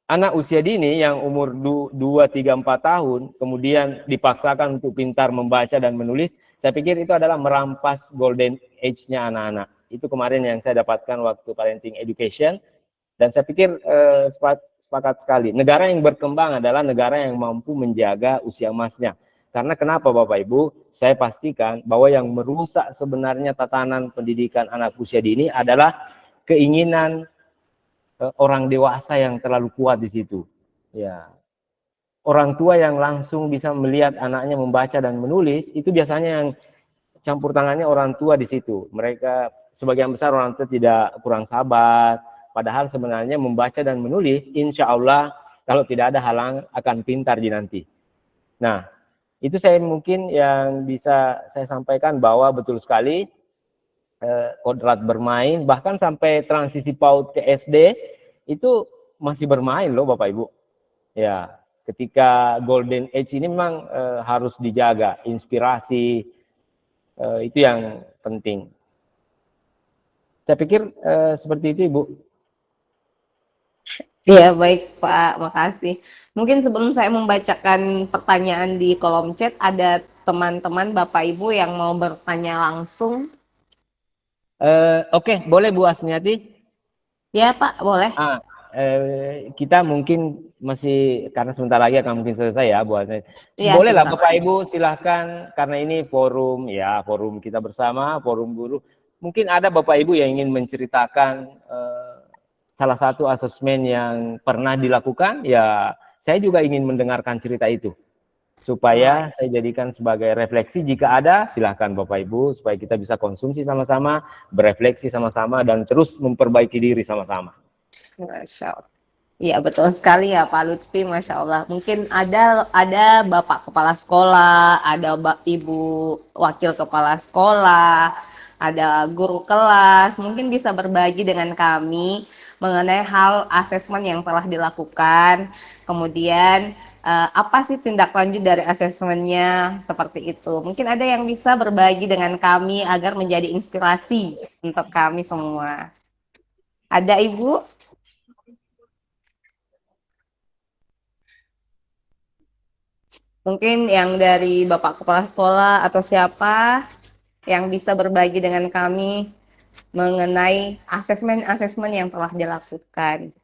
anak usia dini yang umur 2, 3, 4 tahun kemudian dipaksakan untuk pintar membaca dan menulis, saya pikir itu adalah merampas golden age-nya anak-anak. Itu kemarin yang saya dapatkan waktu Parenting Education, dan saya pikir sepakat sekali. Negara yang berkembang adalah negara yang mampu menjaga usia emasnya. Karena kenapa Bapak Ibu? Saya pastikan bahwa yang merusak sebenarnya tatanan pendidikan anak usia dini adalah keinginan orang dewasa yang terlalu kuat di situ. Ya, orang tua yang langsung bisa melihat anaknya membaca dan menulis itu biasanya yang campur tangannya orang tua di situ. Mereka sebagian besar orang tua tidak kurang sabar. Padahal sebenarnya membaca dan menulis, insya Allah kalau tidak ada halang akan pintar di nanti. Nah, itu saya mungkin yang bisa saya sampaikan bahwa betul sekali. Kodrat bermain, bahkan sampai transisi PAUD ke SD itu masih bermain loh Bapak Ibu. Ya, ketika golden age ini memang harus dijaga, inspirasi itu yang penting. Saya pikir seperti itu Ibu. Ya, baik Pak, makasih. Mungkin sebelum saya membacakan pertanyaan di kolom chat, ada teman-teman Bapak Ibu yang mau bertanya langsung. Oke, boleh Bu Asniati? Ya Pak, boleh. Kita mungkin masih, karena sebentar lagi akan mungkin selesai ya Bu Asniati. Ya, Boleh lah sebentar. Bapak Ibu silahkan, karena ini forum kita bersama, forum guru. Mungkin ada Bapak Ibu yang ingin menceritakan salah satu asesmen yang pernah dilakukan, ya saya juga ingin mendengarkan cerita itu. Supaya saya jadikan sebagai refleksi, jika ada silahkan Bapak Ibu, supaya kita bisa konsumsi sama-sama, berefleksi sama-sama, dan terus memperbaiki diri sama-sama. Masya Allah. Iya betul sekali ya Pak Lutfi, Masya Allah. Mungkin ada Bapak Kepala Sekolah, ada Ibu Wakil Kepala Sekolah, ada guru kelas, mungkin bisa berbagi dengan kami mengenai hal asesmen yang telah dilakukan, kemudian apa sih tindak lanjut dari asesmennya, seperti itu. Mungkin ada yang bisa berbagi dengan kami agar menjadi inspirasi untuk kami semua. Ada Ibu? Mungkin yang dari Bapak Kepala Sekolah atau siapa yang bisa berbagi dengan kami mengenai asesmen-asesmen yang telah dilakukan.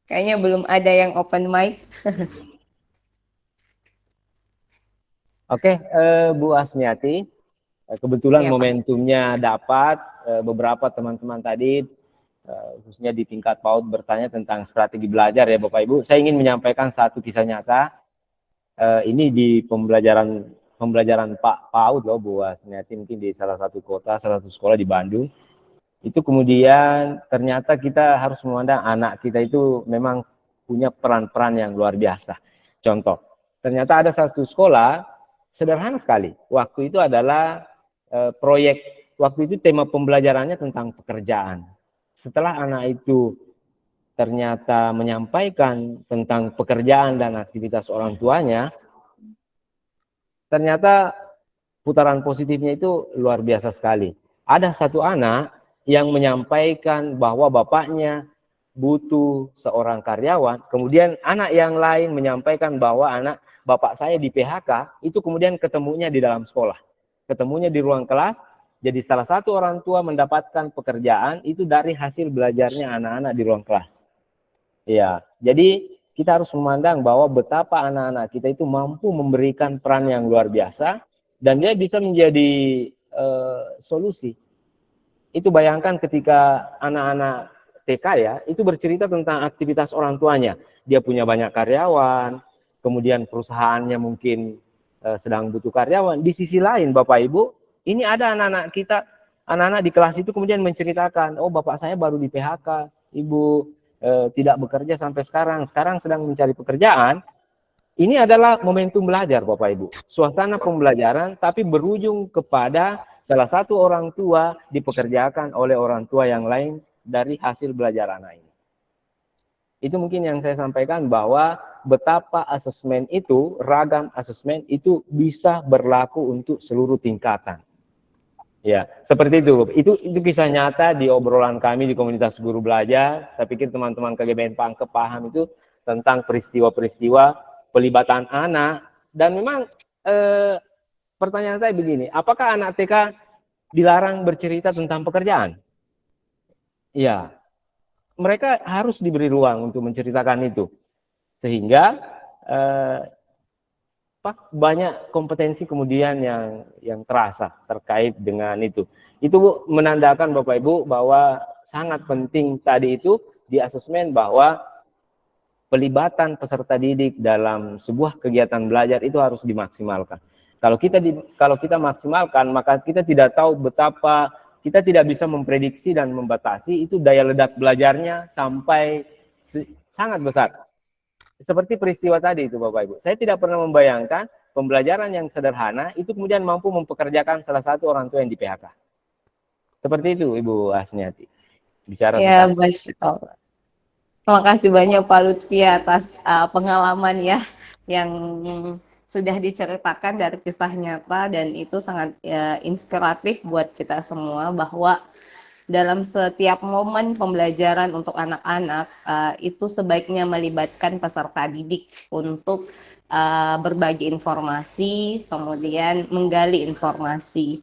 Kayaknya belum ada yang open mic. Oke, Bu Asniati, kebetulan Ya, Pak. momentumnya dapat, beberapa teman-teman tadi, khususnya di tingkat PAUD bertanya tentang strategi belajar ya Bapak Ibu. Saya ingin menyampaikan satu kisah nyata, ini di pembelajaran Pak PAUD loh Bu Asniati, mungkin di salah satu kota, salah satu sekolah di Bandung. Itu kemudian ternyata kita harus memandang anak kita itu memang punya peran-peran yang luar biasa. Contoh, ternyata ada satu sekolah sederhana sekali. Waktu itu adalah proyek, waktu itu tema pembelajarannya tentang pekerjaan. Setelah anak itu ternyata menyampaikan tentang pekerjaan dan aktivitas orang tuanya, ternyata putaran positifnya itu luar biasa sekali. Ada satu anak yang menyampaikan bahwa bapaknya butuh seorang karyawan, kemudian anak yang lain menyampaikan bahwa bapak saya di PHK, itu kemudian ketemunya di dalam sekolah, ketemunya di ruang kelas, Jadi salah satu orang tua mendapatkan pekerjaan itu dari hasil belajarnya anak-anak di ruang kelas. Ya, jadi kita harus memandang bahwa betapa anak-anak kita itu mampu memberikan peran yang luar biasa dan dia bisa menjadi solusi. Itu bayangkan ketika anak-anak TK ya, itu bercerita tentang aktivitas orang tuanya. Dia punya banyak karyawan, kemudian perusahaannya mungkin sedang butuh karyawan. Di sisi lain Bapak Ibu, ini ada anak-anak kita, anak-anak di kelas itu kemudian menceritakan, oh bapak saya baru di PHK, ibu tidak bekerja sampai sekarang sedang mencari pekerjaan. Ini adalah momentum belajar Bapak Ibu. Suasana pembelajaran tapi berujung kepada salah satu orang tua dipekerjakan oleh orang tua yang lain dari hasil belajar anak ini. Itu mungkin yang saya sampaikan bahwa betapa asesmen itu, ragam asesmen itu bisa berlaku untuk seluruh tingkatan. Ya, seperti itu. Itu kisah nyata di obrolan kami di komunitas guru belajar. Saya pikir teman-teman KGBN Pangkep paham itu tentang peristiwa-peristiwa pelibatan anak. Dan memang pertanyaan saya begini, apakah anak TK dilarang bercerita tentang pekerjaan? Ya, mereka harus diberi ruang untuk menceritakan itu. Sehingga banyak kompetensi kemudian yang terasa terkait dengan itu. Itu menandakan Bapak Ibu bahwa sangat penting tadi itu di asesmen bahwa pelibatan peserta didik dalam sebuah kegiatan belajar itu harus dimaksimalkan. Kalau kita maksimalkan, maka kita tidak tahu betapa kita tidak bisa memprediksi dan membatasi itu daya ledak belajarnya sampai sangat besar. Seperti peristiwa tadi itu Bapak Ibu. Saya tidak pernah membayangkan pembelajaran yang sederhana itu kemudian mampu mempekerjakan salah satu orang tua yang di PHK. Seperti itu Ibu Asniati. Bicara Ya, tentang Masya Allah. Terima kasih banyak Pak Lutfi atas pengalaman ya yang sudah diceritakan dari kisah nyata dan itu sangat inspiratif buat kita semua bahwa dalam setiap momen pembelajaran untuk anak-anak itu sebaiknya melibatkan peserta didik untuk berbagi informasi, kemudian menggali informasi.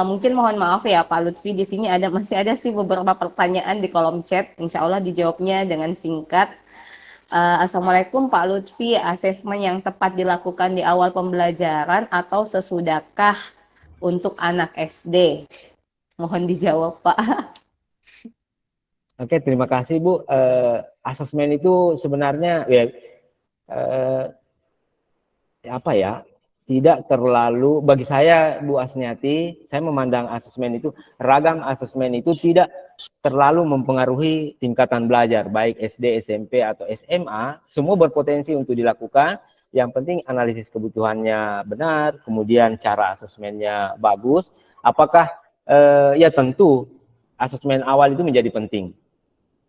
Mungkin mohon maaf ya Pak Lutfi, di sini masih ada sih beberapa pertanyaan di kolom chat. Insya Allah dijawabnya dengan singkat. Assalamualaikum Pak Lutfi, asesmen yang tepat dilakukan di awal pembelajaran atau sesudahkah untuk anak SD? Mohon dijawab Pak. Oke, terima kasih Bu. Asesmen itu sebenarnya apa ya? Tidak terlalu bagi saya Bu Asniati, saya memandang asesmen itu ragam asesmen itu tidak terlalu mempengaruhi tingkatan belajar baik SD, SMP atau SMA, semua berpotensi untuk dilakukan. Yang penting analisis kebutuhannya benar, kemudian cara asesmennya bagus. Apakah ya tentu asesmen awal itu menjadi penting.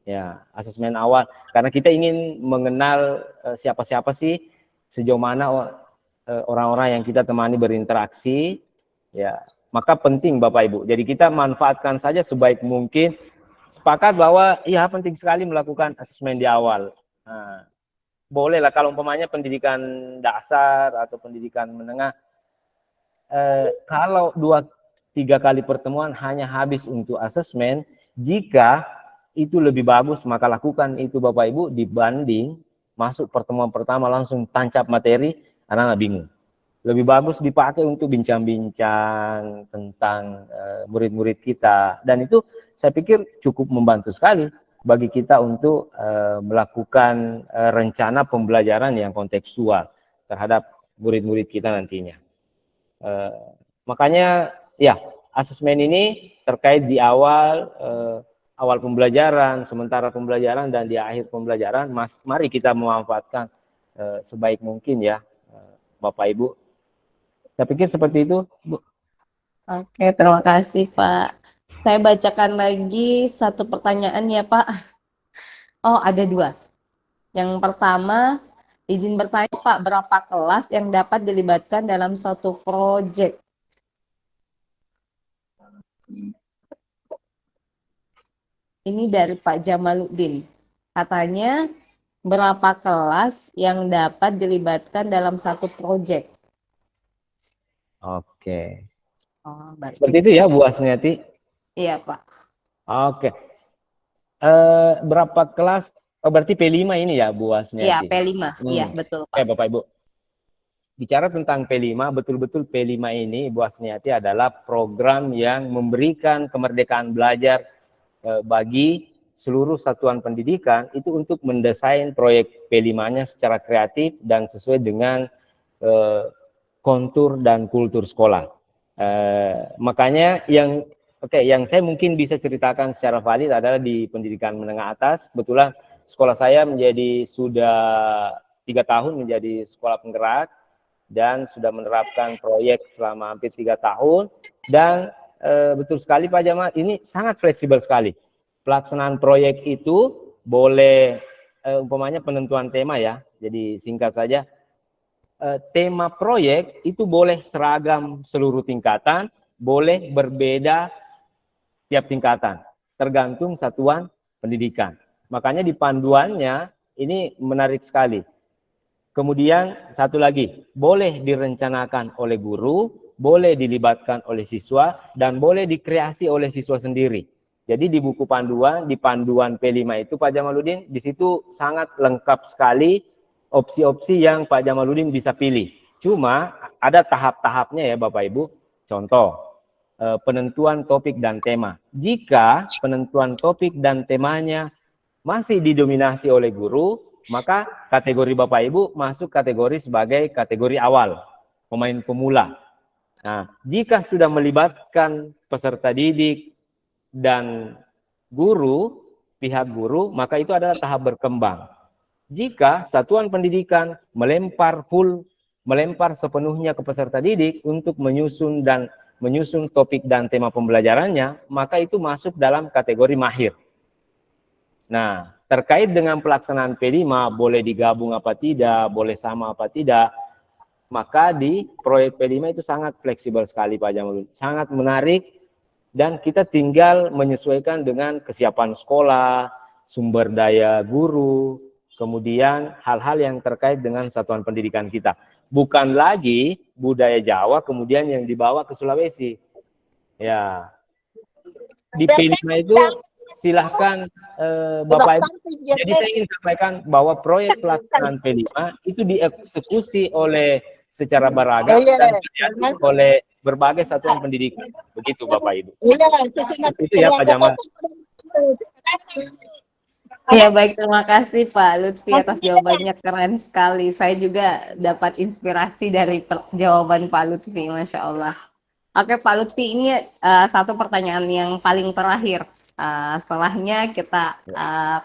Ya, asesmen awal karena kita ingin mengenal siapa-siapa sih, sejauh mana orang-orang yang kita temani berinteraksi, ya. Maka penting Bapak Ibu. Jadi kita manfaatkan saja sebaik mungkin. Sepakat bahwa ya penting sekali melakukan asesmen di awal. Nah, bolehlah kalau umpamanya pendidikan dasar atau pendidikan menengah kalau 2-3 kali pertemuan hanya habis untuk asesmen, jika itu lebih bagus maka lakukan itu Bapak Ibu dibanding masuk pertemuan pertama langsung tancap materi, anak-anak bingung. Lebih bagus dipakai untuk bincang-bincang tentang murid-murid kita, dan itu saya pikir cukup membantu sekali bagi kita untuk melakukan rencana pembelajaran yang kontekstual terhadap murid-murid kita nantinya. Makanya ya asesmen ini terkait di awal pembelajaran, sementara pembelajaran dan di akhir pembelajaran. Mari kita memanfaatkan sebaik mungkin ya Bapak Ibu. Saya pikir seperti itu Bu. Oke, terima kasih Pak. Saya bacakan lagi satu pertanyaan ya Pak. Oh, ada 2. Yang pertama, izin bertanya Pak, berapa kelas yang dapat dilibatkan dalam suatu proyek? Ini dari Pak Jamaluddin. Katanya, berapa kelas yang dapat dilibatkan dalam satu proyek? Oke. Oh, berarti Seperti itu ya Bu Asniati. iya, Pak. Oke. Berapa kelas? Oh, berarti P5 ini ya Bu Iya, Asniati. P5. Iya, betul, Oke, Pak. Bapak Ibu. Bicara tentang P5, betul-betul P5 ini Bu Asniati adalah program yang memberikan kemerdekaan belajar bagi seluruh satuan pendidikan itu untuk mendesain proyek P5-nya secara kreatif dan sesuai dengan kontur dan kultur sekolah. Makanya yang saya mungkin bisa ceritakan secara valid adalah di pendidikan menengah atas. Kebetulan sekolah saya sudah 3 tahun menjadi sekolah penggerak dan sudah menerapkan proyek selama hampir 3 tahun. Dan betul sekali Pak Jamal, ini sangat fleksibel sekali. Pelaksanaan proyek itu boleh, umpamanya penentuan tema ya, jadi singkat saja, tema proyek itu boleh seragam seluruh tingkatan, boleh berbeda tiap tingkatan, tergantung satuan pendidikan. Makanya di panduannya ini menarik sekali. Kemudian satu lagi, boleh direncanakan oleh guru, boleh dilibatkan oleh siswa, dan boleh dikreasi oleh siswa sendiri. Jadi di buku panduan, di panduan P5 itu Pak Jamaluddin, di situ sangat lengkap sekali opsi-opsi yang Pak Jamaluddin bisa pilih. Cuma ada tahap-tahapnya ya Bapak Ibu. Contoh, penentuan topik dan tema. Jika penentuan topik dan temanya masih didominasi oleh guru, maka kategori Bapak Ibu masuk kategori sebagai kategori awal, pemain pemula. Nah, jika sudah melibatkan peserta didik dan guru, pihak guru, maka itu adalah tahap berkembang. Jika satuan pendidikan melempar sepenuhnya ke peserta didik untuk menyusun topik dan tema pembelajarannya, maka itu masuk dalam kategori mahir. Nah, terkait dengan pelaksanaan P5, boleh digabung apa tidak, boleh sama apa tidak, maka di proyek P5 itu sangat fleksibel sekali Pak Jamaluddin, sangat menarik, dan kita tinggal menyesuaikan dengan kesiapan sekolah, sumber daya guru, kemudian hal-hal yang terkait dengan satuan pendidikan kita. Bukan lagi budaya Jawa kemudian yang dibawa ke Sulawesi. Ya, di P5 itu silahkan Bapak Ibu. Jadi saya ingin sampaikan bahwa proyek pelaksanaan P5 itu dieksekusi secara beragam dan oleh berbagai satuan pendidikan. Begitu Bapak Ibu. Itu ya Pak Jamal. Ya baik, terima kasih Pak Lutfi atas jawabannya, keren sekali. Saya juga dapat inspirasi dari jawaban Pak Lutfi, Masya Allah. Oke Pak Lutfi, ini satu pertanyaan yang paling terakhir. Setelahnya kita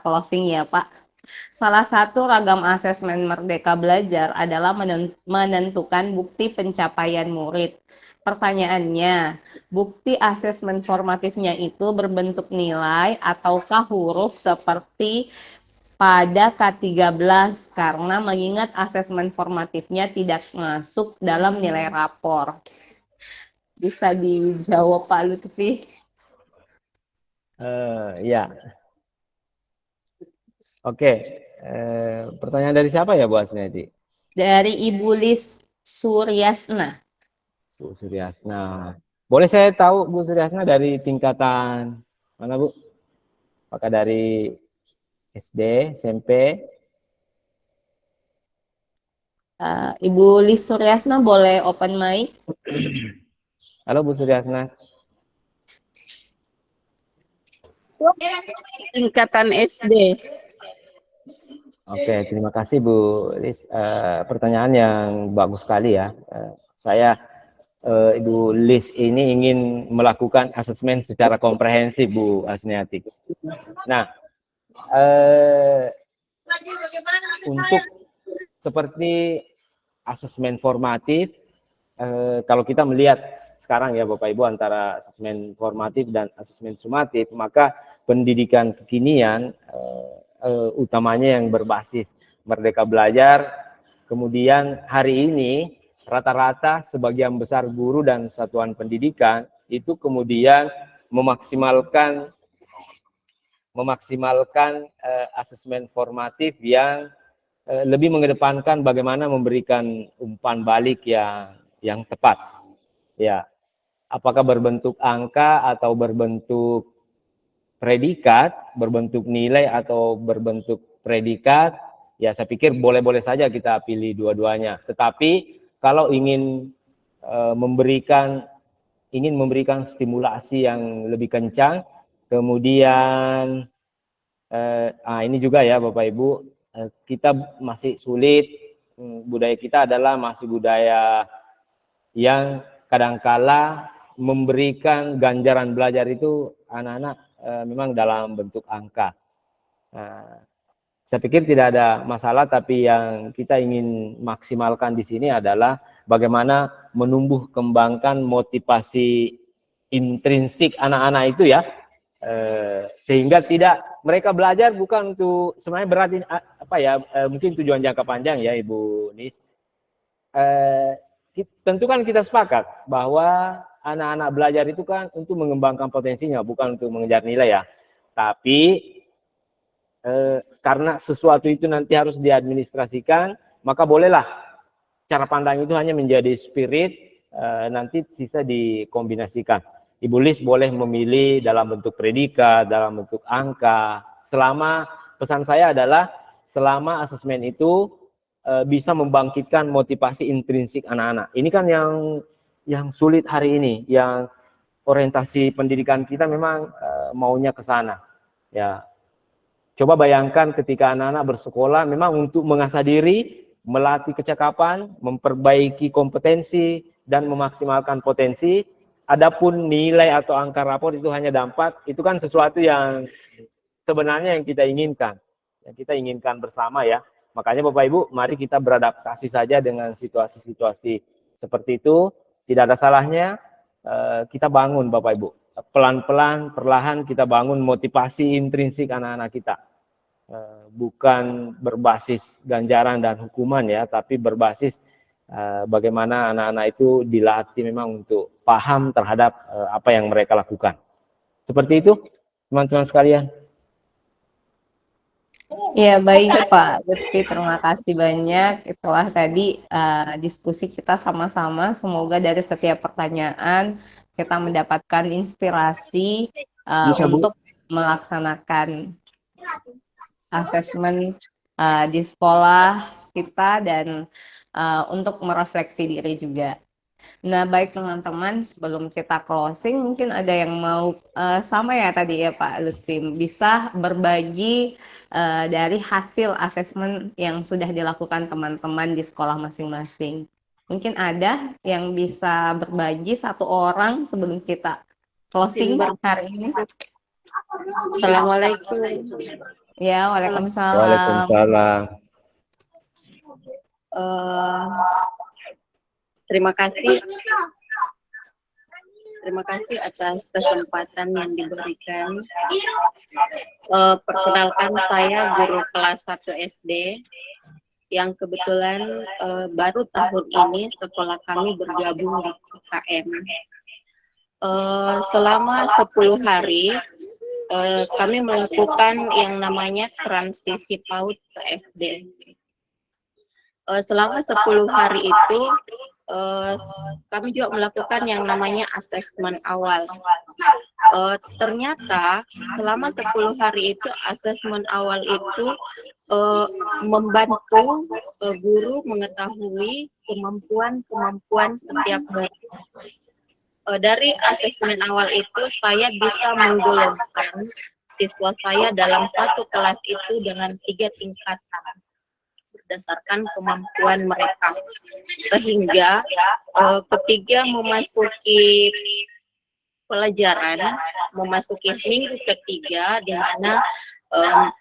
closing ya Pak. Salah satu ragam asesmen Merdeka Belajar adalah menentukan bukti pencapaian murid. Pertanyaannya, bukti asesmen formatifnya itu berbentuk nilai ataukah huruf seperti pada K13, karena mengingat asesmen formatifnya tidak masuk dalam nilai rapor. Bisa dijawab Pak Lutfi? Ya. Oke. Pertanyaan dari siapa ya Bu Asniati? Dari Ibu Lis Suryasna. Bu Suryasna. Boleh saya tahu Bu Suryasna dari tingkatan mana Bu? Apakah dari SD, SMP? Ibu Lis Suryasna boleh open mic? Halo Bu Suryasna. Tingkatan SD. Oke, terima kasih Bu Lis. Pertanyaan yang bagus sekali ya. Ibu Lis ini ingin melakukan asesmen secara komprehensif Bu Asniati. Nah, untuk seperti asesmen formatif, kalau kita melihat sekarang ya Bapak Ibu antara asesmen formatif dan asesmen sumatif, maka pendidikan kekinian utamanya yang berbasis Merdeka Belajar, kemudian hari ini rata-rata sebagian besar guru dan satuan pendidikan itu kemudian memaksimalkan asesmen formatif yang lebih mengedepankan bagaimana memberikan umpan balik yang tepat. Ya, apakah berbentuk angka atau berbentuk predikat, berbentuk nilai atau berbentuk predikat, ya saya pikir boleh-boleh saja kita pilih dua-duanya. Tetapi kalau ingin memberikan stimulasi yang lebih kencang, kemudian ini juga ya Bapak Ibu, kita masih sulit, budaya kita adalah masih budaya yang kadangkala memberikan ganjaran belajar itu anak-anak memang dalam bentuk angka. Saya pikir tidak ada masalah, tapi yang kita ingin maksimalkan di sini adalah bagaimana menumbuh kembangkan motivasi intrinsik anak-anak itu ya, sehingga tidak mereka belajar bukan untuk sebenarnya berarti apa ya, mungkin tujuan jangka panjang ya Ibu Nis. Tentu kan kita sepakat bahwa anak-anak belajar itu kan untuk mengembangkan potensinya, bukan untuk mengejar nilai ya. Tapi karena sesuatu itu nanti harus diadministrasikan, maka bolehlah cara pandang itu hanya menjadi spirit, nanti sisa dikombinasikan. Ibu Lis boleh memilih dalam bentuk predikat, dalam bentuk angka, selama pesan saya adalah selama asesmen itu bisa membangkitkan motivasi intrinsik anak-anak. Ini kan yang sulit hari ini, yang orientasi pendidikan kita memang maunya ke sana. Ya, coba bayangkan ketika anak-anak bersekolah memang untuk mengasah diri, melatih kecakapan, memperbaiki kompetensi dan memaksimalkan potensi. Adapun nilai atau angka rapor itu hanya dampak, itu kan sesuatu yang sebenarnya yang kita inginkan. Yang kita inginkan bersama ya. Makanya Bapak Ibu, mari kita beradaptasi saja dengan situasi-situasi seperti itu. Tidak ada salahnya kita bangun Bapak Ibu. Pelan-pelan, perlahan kita bangun motivasi intrinsik anak-anak kita. Bukan berbasis ganjaran dan hukuman ya, tapi berbasis bagaimana anak-anak itu dilatih memang untuk paham terhadap apa yang mereka lakukan. Seperti itu, teman-teman sekalian. Ya, baik Pak Lutfi, terima kasih banyak. Itulah tadi diskusi kita sama-sama. Semoga dari setiap pertanyaan kita mendapatkan inspirasi untuk melaksanakan asesmen di sekolah kita dan untuk merefleksi diri juga. Nah, baik teman-teman, sebelum kita closing, mungkin ada yang mau sama ya tadi ya Pak Lutfi, bisa berbagi dari hasil asesmen yang sudah dilakukan teman-teman di sekolah masing-masing. Mungkin ada yang bisa berbagi satu orang sebelum kita closing hari ini. Assalamualaikum. Ya, waalaikumsalam. Waalaikumsalam. Terima kasih atas kesempatan yang diberikan. Perkenalkan, saya guru kelas 1 SD yang kebetulan baru tahun ini sekolah kami bergabung di KKM. Selama 10 hari kami melakukan yang namanya transisi PAUD ke SD. Selama 10 hari itu kami juga melakukan yang namanya asesmen awal. Ternyata selama 10 hari itu asesmen awal itu membantu guru mengetahui kemampuan setiap murid. Dari asesmen awal itu saya bisa menggolongkan siswa saya dalam satu kelas itu dengan 3 tingkatan berdasarkan kemampuan mereka, sehingga ketika memasuki pelajaran, memasuki minggu ketiga, di mana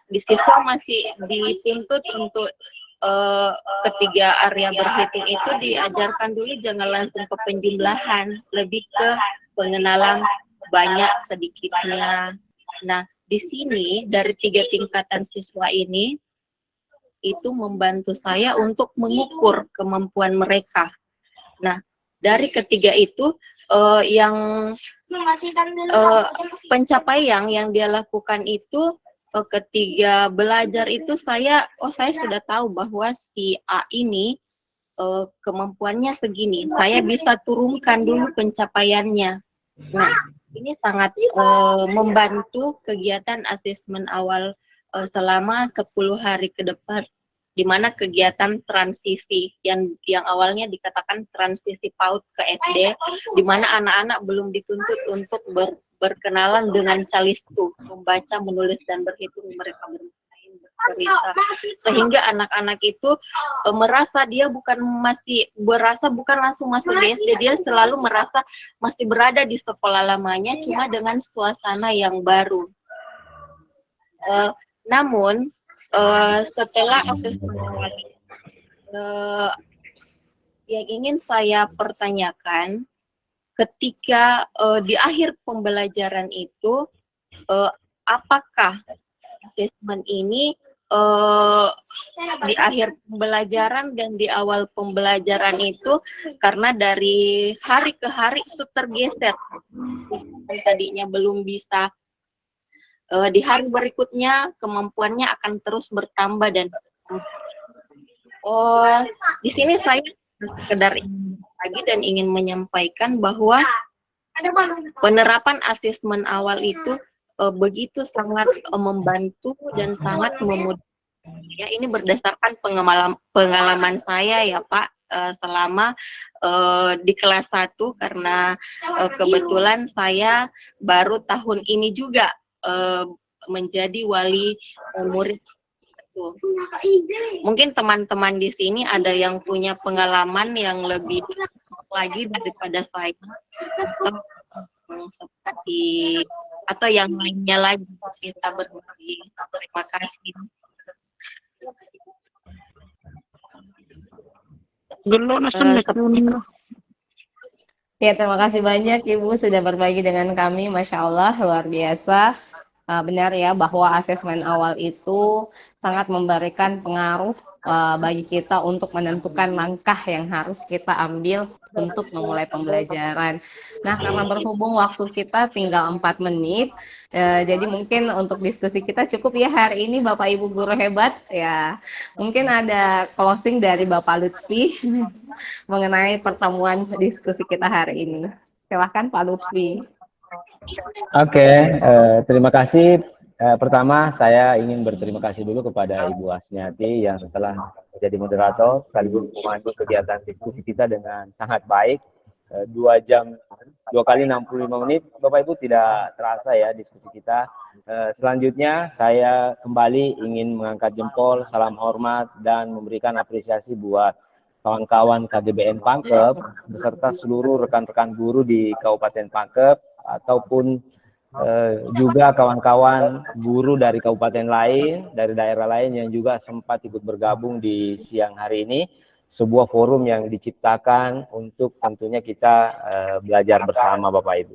siswa masih dituntut untuk ketiga area berhitung itu diajarkan dulu, jangan langsung ke penjumlahan, lebih ke pengenalan banyak sedikitnya. Nah, di sini dari 3 tingkatan siswa ini itu membantu saya untuk mengukur kemampuan mereka. Nah, dari ketiga itu yang pencapaian yang dia lakukan itu ketika belajar itu saya sudah tahu bahwa si A ini kemampuannya segini, saya bisa turunkan dulu pencapaiannya. Nah, ini sangat membantu kegiatan asesmen awal selama 10 hari ke depan, di mana kegiatan transisi yang awalnya dikatakan transisi PAUD ke SD, di mana anak-anak belum dituntut untuk berkenalan dengan calistung, membaca, menulis, dan berhitung. Mereka bermain, bercerita, sehingga anak-anak itu merasa dia bukan langsung masuk di SD, dia selalu merasa masih berada di sekolah lamanya, cuma dengan suasana yang baru. Namun setelah asesmen awal ini, yang ingin saya pertanyakan, ketika di akhir pembelajaran itu, apakah asesmen ini di akhir pembelajaran dan di awal pembelajaran itu, karena dari hari ke hari itu tergeser, tadinya belum bisa, di hari berikutnya kemampuannya akan terus bertambah. Dan di sini saya sekedar ingin lagi dan ingin menyampaikan bahwa penerapan asesmen awal itu begitu sangat membantu dan sangat memudahkan. Ya, ini berdasarkan pengalaman saya ya Pak, selama di kelas 1, karena kebetulan saya baru tahun ini juga menjadi wali murid. Mungkin teman-teman di sini ada yang punya pengalaman yang lebih lagi daripada saya, seperti atau yang lainnya lagi, kita berbagi. Terima kasih. Ya, terima kasih banyak Ibu sudah berbagi dengan kami. Masya Allah, luar biasa. Benar ya bahwa asesmen awal itu sangat memberikan pengaruh bagi kita untuk menentukan langkah yang harus kita ambil untuk memulai pembelajaran. Nah, karena berhubung waktu kita tinggal 4 menit, jadi mungkin untuk diskusi kita cukup ya hari ini, Bapak Ibu guru hebat ya. Mungkin ada closing dari Bapak Lutfi mengenai pertemuan diskusi kita hari ini. Silahkan Pak Lutfi. Oke, terima kasih. Pertama, saya ingin berterima kasih dulu kepada Ibu Asniati yang telah menjadi moderator sekaligus memandu kegiatan diskusi kita dengan sangat baik. 2 jam, 2 kali 65 menit, Bapak Ibu tidak terasa ya diskusi kita. Selanjutnya, saya kembali ingin mengangkat jempol, salam hormat, dan memberikan apresiasi buat kawan-kawan KGBN Pangkep beserta seluruh rekan-rekan guru di Kabupaten Pangkep, ataupun juga kawan-kawan guru dari kabupaten lain, dari daerah lain yang juga sempat ikut bergabung di siang hari ini. Sebuah forum yang diciptakan untuk tentunya kita belajar bersama Bapak Ibu.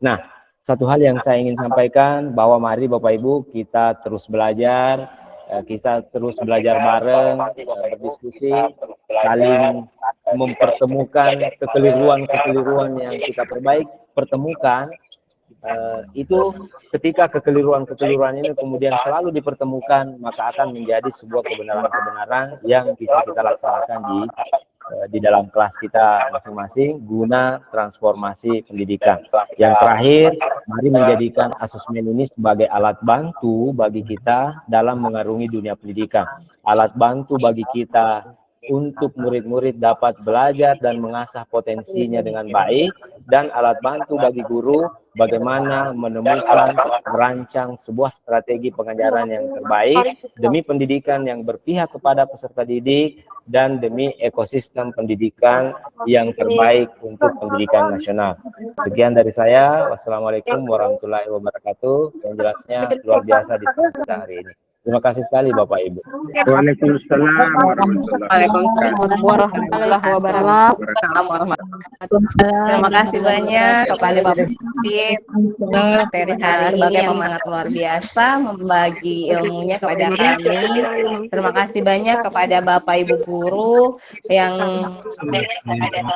Nah, satu hal yang saya ingin sampaikan bahwa mari Bapak Ibu kita terus belajar, kita terus belajar bareng, berdiskusi, saling mempertemukan kekeliruan-kekeliruan yang kita pertemukan. Itu ketika kekeliruan-kekeliruan ini kemudian selalu dipertemukan, maka akan menjadi sebuah kebenaran-kebenaran yang bisa kita laksanakan di dalam kelas kita masing-masing guna transformasi pendidikan. Yang terakhir, mari menjadikan asesmen ini sebagai alat bantu bagi kita dalam mengarungi dunia pendidikan. Alat bantu bagi kita untuk murid-murid dapat belajar dan mengasah potensinya dengan baik, dan alat bantu bagi guru bagaimana menemukan, merancang sebuah strategi pengajaran yang terbaik demi pendidikan yang berpihak kepada peserta didik dan demi ekosistem pendidikan yang terbaik untuk pendidikan nasional. Sekian dari saya. Wassalamualaikum warahmatullahi wabarakatuh. Yang jelasnya luar biasa di kita hari ini. Terima kasih sekali Bapak Ibu. Waalaikumsalam warahmatullahi wabarakatuh. Terima kasih banyak kepada Bapak Steve materi hari ini yang sangat luar biasa membagi ilmunya kepada kami. Terima kasih banyak kepada Bapak Ibu guru yang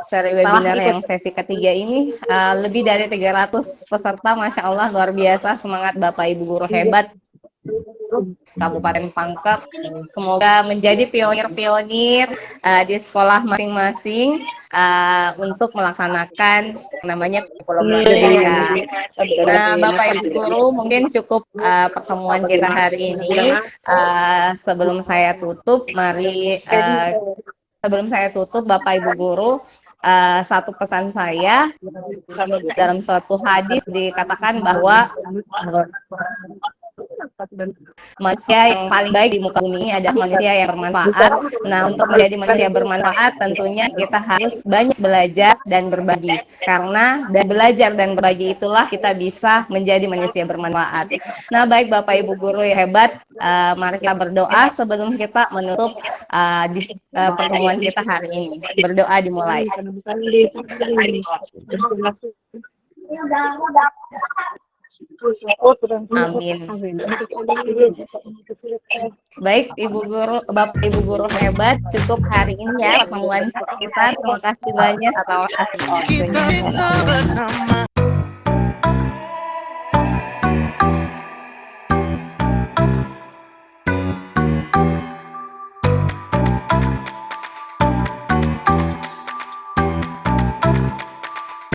seri webinar yang sesi ketiga ini, lebih dari 300 peserta, Masya Allah luar biasa, semangat Bapak Ibu guru hebat. Kabupaten Pangkep. Semoga menjadi pionir-pionir di sekolah masing-masing untuk melaksanakan namanya kurikulum merdeka. Nah, Bapak Ibu guru, mungkin cukup pertemuan kita hari ini. Sebelum saya tutup, sebelum saya tutup, Bapak Ibu guru, satu pesan saya, dalam suatu hadis dikatakan bahwa manusia yang paling baik di muka bumi ini adalah manusia yang bermanfaat. Nah, untuk menjadi manusia bermanfaat tentunya kita harus banyak belajar dan berbagi. Karena dari belajar dan berbagi itulah kita bisa menjadi manusia bermanfaat. Nah, baik Bapak Ibu guru yang hebat, mari kita berdoa sebelum kita menutup pertemuan kita hari ini. Berdoa dimulai. Amin. Baik Ibu guru, Bapak Ibu guru hebat, cukup hari ini ya pertemuan kita. Terima kasih banyak atas waktunya.